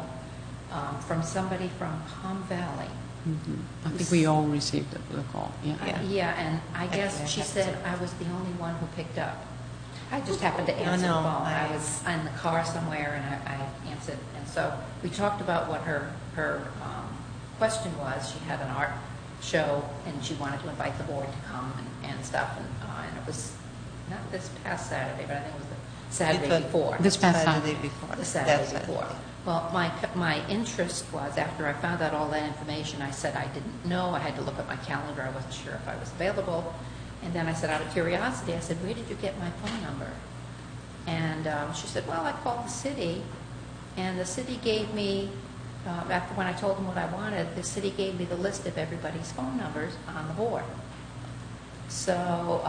from somebody from Palm Valley. I think we all received the call, yeah. Yeah, and I guess she said I was the only one who picked up. I just happened to answer the phone. I was in the car somewhere, and I answered. And so we talked about what her question was. She had an art show, and she wanted to invite the board to come and stuff. And it was not this past Saturday, but I think it was the Saturday before. This past Saturday Saturday. before. The Saturday That before. Well, my interest was, after I found out all that information, I said I didn't know. I had to look at my calendar. I wasn't sure if I was available. And then I said, out of curiosity, I said, where did you get my phone number? And she said, well, I called the city, and the city gave me, after when I told them what I wanted, the city gave me the list of everybody's phone numbers on the board. So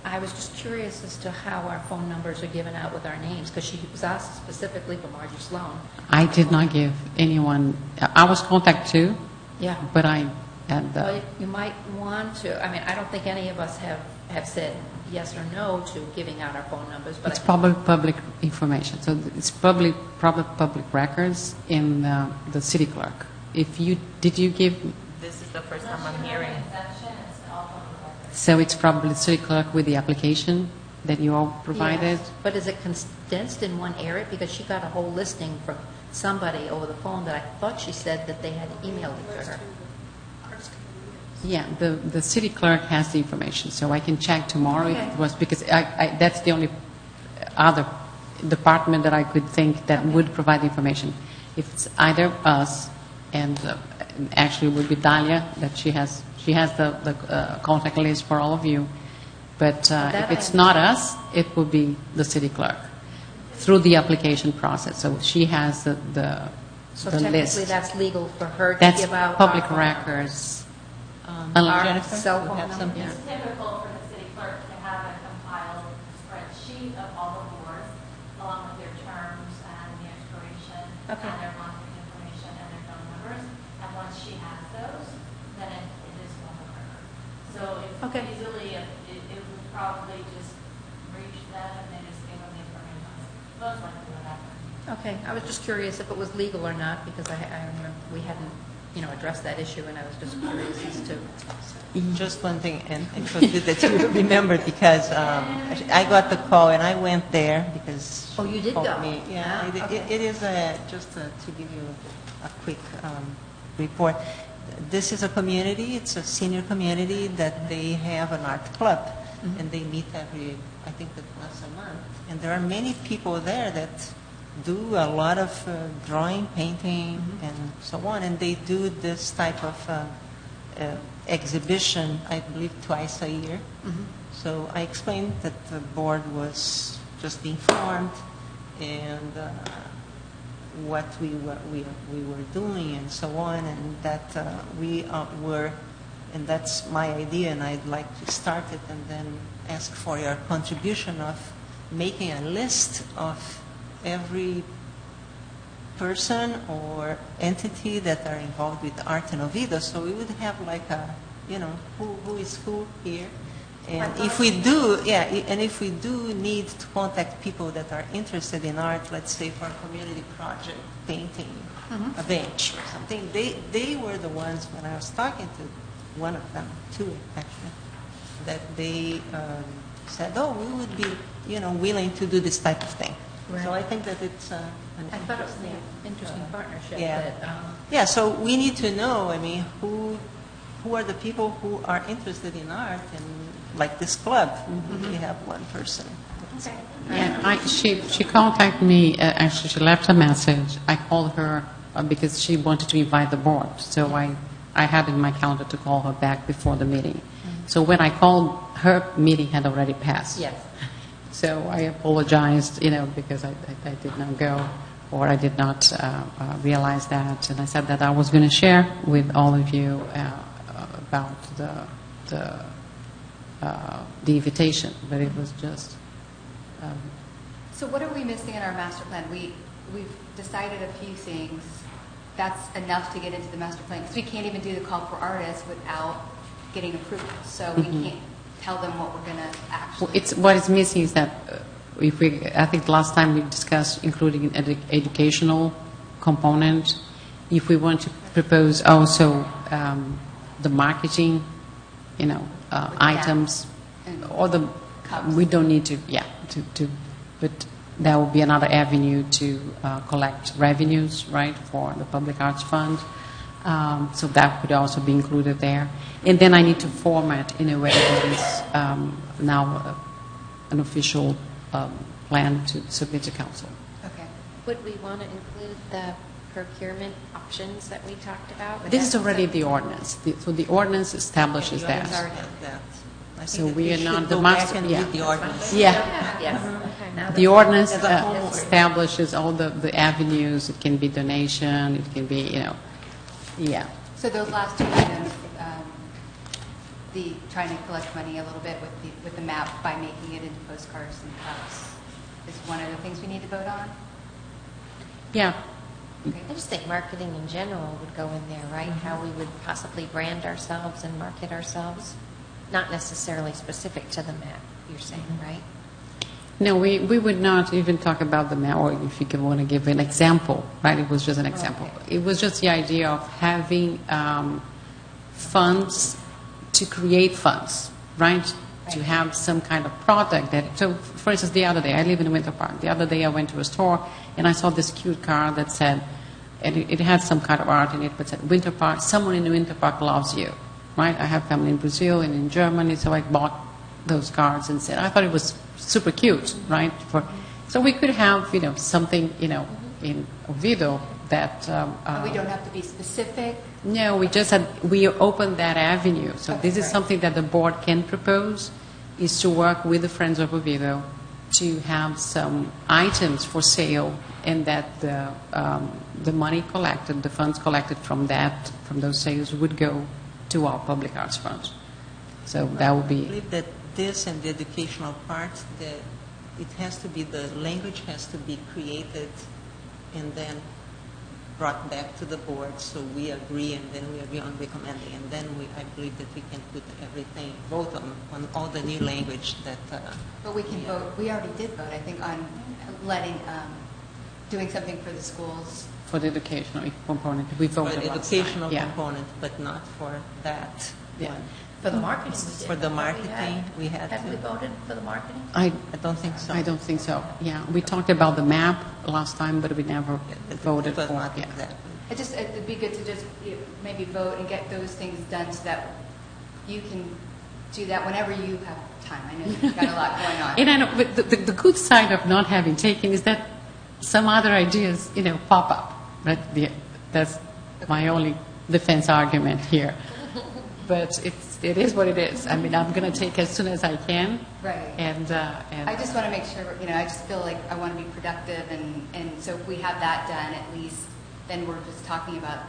I was just curious as to how our phone numbers are given out with our names, because she was asked specifically for Margie Sloan. I did not give anyone, I was contacted too, Yeah. but I had the... Well, you might want to, I mean, I don't think any of us have said yes or no to giving out our phone numbers, but It's probably public information, so it's probably public records in the city clerk. Did you give, This is the first time I'm hearing. so it's probably city clerk with the application that you all provided? Yes. But is it condensed in one area? Because she got a whole listing from somebody over the phone that I thought she said that they had emailed it to her. Yeah, the city clerk has the information, so I can check tomorrow if Okay. it was, because that's the only other department that I could think that would provide information. If it's either us, and actually it would be Dahlia, that she has the contact list for all of you, but if it's not us, it would be the city clerk through the application process. So she has the So the technically, list. that's legal for her to That's give out public our phone numbers. records. Our Jennifer, cell you phone have number. something? It's typical for the city clerk to have a compiled spreadsheet of all the boards, along with their terms and the expiration, Okay. and their contact information and their phone numbers. And once she has those, then it is public record. So it's Okay. easily, it would probably just reach them and they just give them the information. Most likely what happens. Okay, I was just curious if it was legal or not, because I remember we hadn't, addressed that issue, and I was just curious as to... Just one thing, and it was good that you remembered, because I got the call and I went there because Oh, you she did called go? me. Yeah, Ah, okay. it is just to give you a quick report. This is a community, it's a senior community that they have an art club, and they meet I think that once a month. And there are many people there that do a lot of drawing, painting, and so on, and they do this type of exhibition, I believe, twice a year. So I explained that the board was just being formed, and what we were doing, and so on, and that we were, and that's my idea, and I'd like to start it, and then ask for your contribution of making a list of every person or entity that are involved with art in Oviedo, so we would have like a, who is who here. And if we do, and if we do need to contact people that are interested in art, let's say for a community project, painting a bench or something, they were the ones, when I was talking to one of them, two actually, that they said, oh, we would be, willing to do this type of thing. Right. So I think that it's an I thought it was an interesting partnership. yeah. That, So we need to know, who are the people who are interested in art, and like this club, we have one person. Yeah, she contacted me, actually she left a message. I called her because she wanted to invite the board. So I had in my calendar to call her back before the meeting. So when I called, her meeting had already passed. yes. So I apologized, because I did not go, or I did not realize that. And I said that I was going to share with all of you about the invitation, but it was just. So what are we missing in our master plan? We've decided a few things. That's enough to get into the master plan, because we can't even do the call for artists without getting approval. So we can't tell them what we're going to actually. What is missing is that I think last time we discussed including an educational component. If we want to propose also the marketing, items, or we don't need to, but that will be another avenue to collect revenues, right, for the Public Arts Fund. So that would also be included there. And then I need to format in a way that is now an official plan to submit to council. Okay. Would we want to include the procurement options that we talked about? Would This is that- already the ordinance. So the ordinance establishes that. I So think that we are should not the go master- back and yeah. read the ordinance. Yeah. Yes. The ordinance As a homework. establishes all the avenues. It can be donation. It can be, yeah. So those last two items, the trying to collect money a little bit with the map by making it into postcards and cups is one of the things we need to vote on. Yeah. I just think marketing in general would go in there, right? How we would possibly brand ourselves and market ourselves. Not necessarily specific to the map, you're saying, right? No, we would not even talk about the map, or if you want to give an example, right? It was just an example. Okay. It was just the idea of having funds to create funds, right? To have some kind of product that. So, for instance, the other day, I live in Winter Park. The other day, I went to a store and I saw this cute card that said, and it had some kind of art in it, but said Winter Park. Someone in Winter Park loves you, right? I have family in Brazil and in Germany, so I bought those cards and said I thought it was super cute, right? So we could have something in Oviedo that. And we don't have to be specific. No, we opened that avenue. So this is something that the board can propose, is to work with the Friends of Oviedo to have some items for sale, and that the money collected, the funds collected from those sales would go to our public arts funds. So that would I be. believe that this and the educational part, it has to be, the language has to be created and then brought back to the board, so we agree, and then we agree on recommending, and then I believe that we can put everything, vote on all the new language that. But we can vote, we already did vote, I think, on doing something for the schools. For the educational component, we For voted the last time. educational Yeah. component, but not for that Yeah. one. For the marketing. we did. For the I thought marketing, we had Have we to. voted for the marketing? I don't think so. I don't think so. Yeah, we talked about the map last time, but we never voted But for not it. Yeah. exactly. It'd be good to just maybe vote and get those things done so that you can do that whenever you have time. I know you've got a lot going on. And I know, but the good side of not having taken is that some other ideas, pop up. That's my only defense argument here. But it is what it is. I mean, I'm going to take as soon as I can. Right. And I just want to make sure, I just feel like I want to be productive, and so if we have that done, at least, then we're just talking about,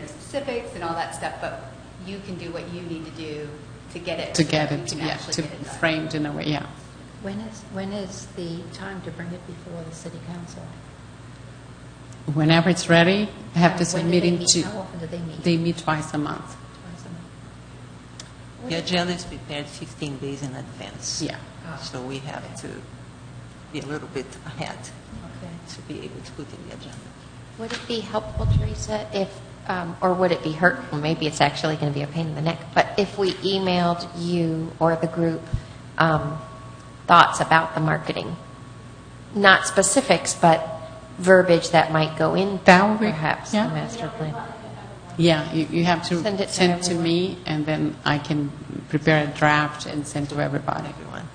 specifics and all that stuff, but you can do what you need to do to get it. to so get that we it, can yeah, actually to get it done. framed in a way, yeah. When is the time to bring it before the city council? Whenever it's ready, I have to When do submit they it meet? to. How often do they meet? They meet twice a month. Twice a month. The agenda is prepared 15 days in advance. Yeah. So we have to be a little bit ahead Okay. to be able to put in the agenda. Would it be helpful, Teresa, if, or would it be hurtful, maybe it's actually going to be a pain in the neck, but if we emailed you or the group thoughts about the marketing? Not specifics, but verbiage that might go into That would be- perhaps yeah. the master plan. Yeah, you have to Send it to send to everyone. me, and then I can prepare a draft and send to everybody. Everyone.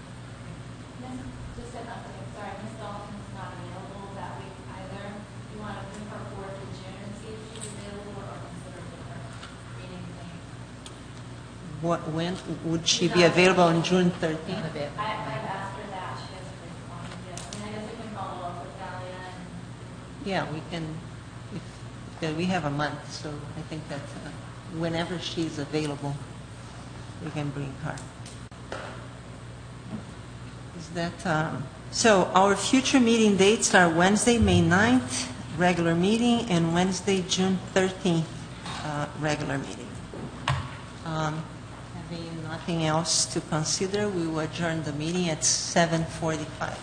Just an update, sorry, Ms. Dalton's not available that week either. You want to move her forward to June and see if she's available or consider different meeting dates. When would she be available on June 13th? I've asked her that, she hasn't responded yet. I mean, I guess we can follow up with Dahlia and Yeah, we can, we have a month, so I think that whenever she's available, we can bring her. Is that, so our future meeting dates are Wednesday, May 9th, regular meeting, and Wednesday, June 13th, regular meeting. Having nothing else to consider, we will adjourn the meeting at 7:45.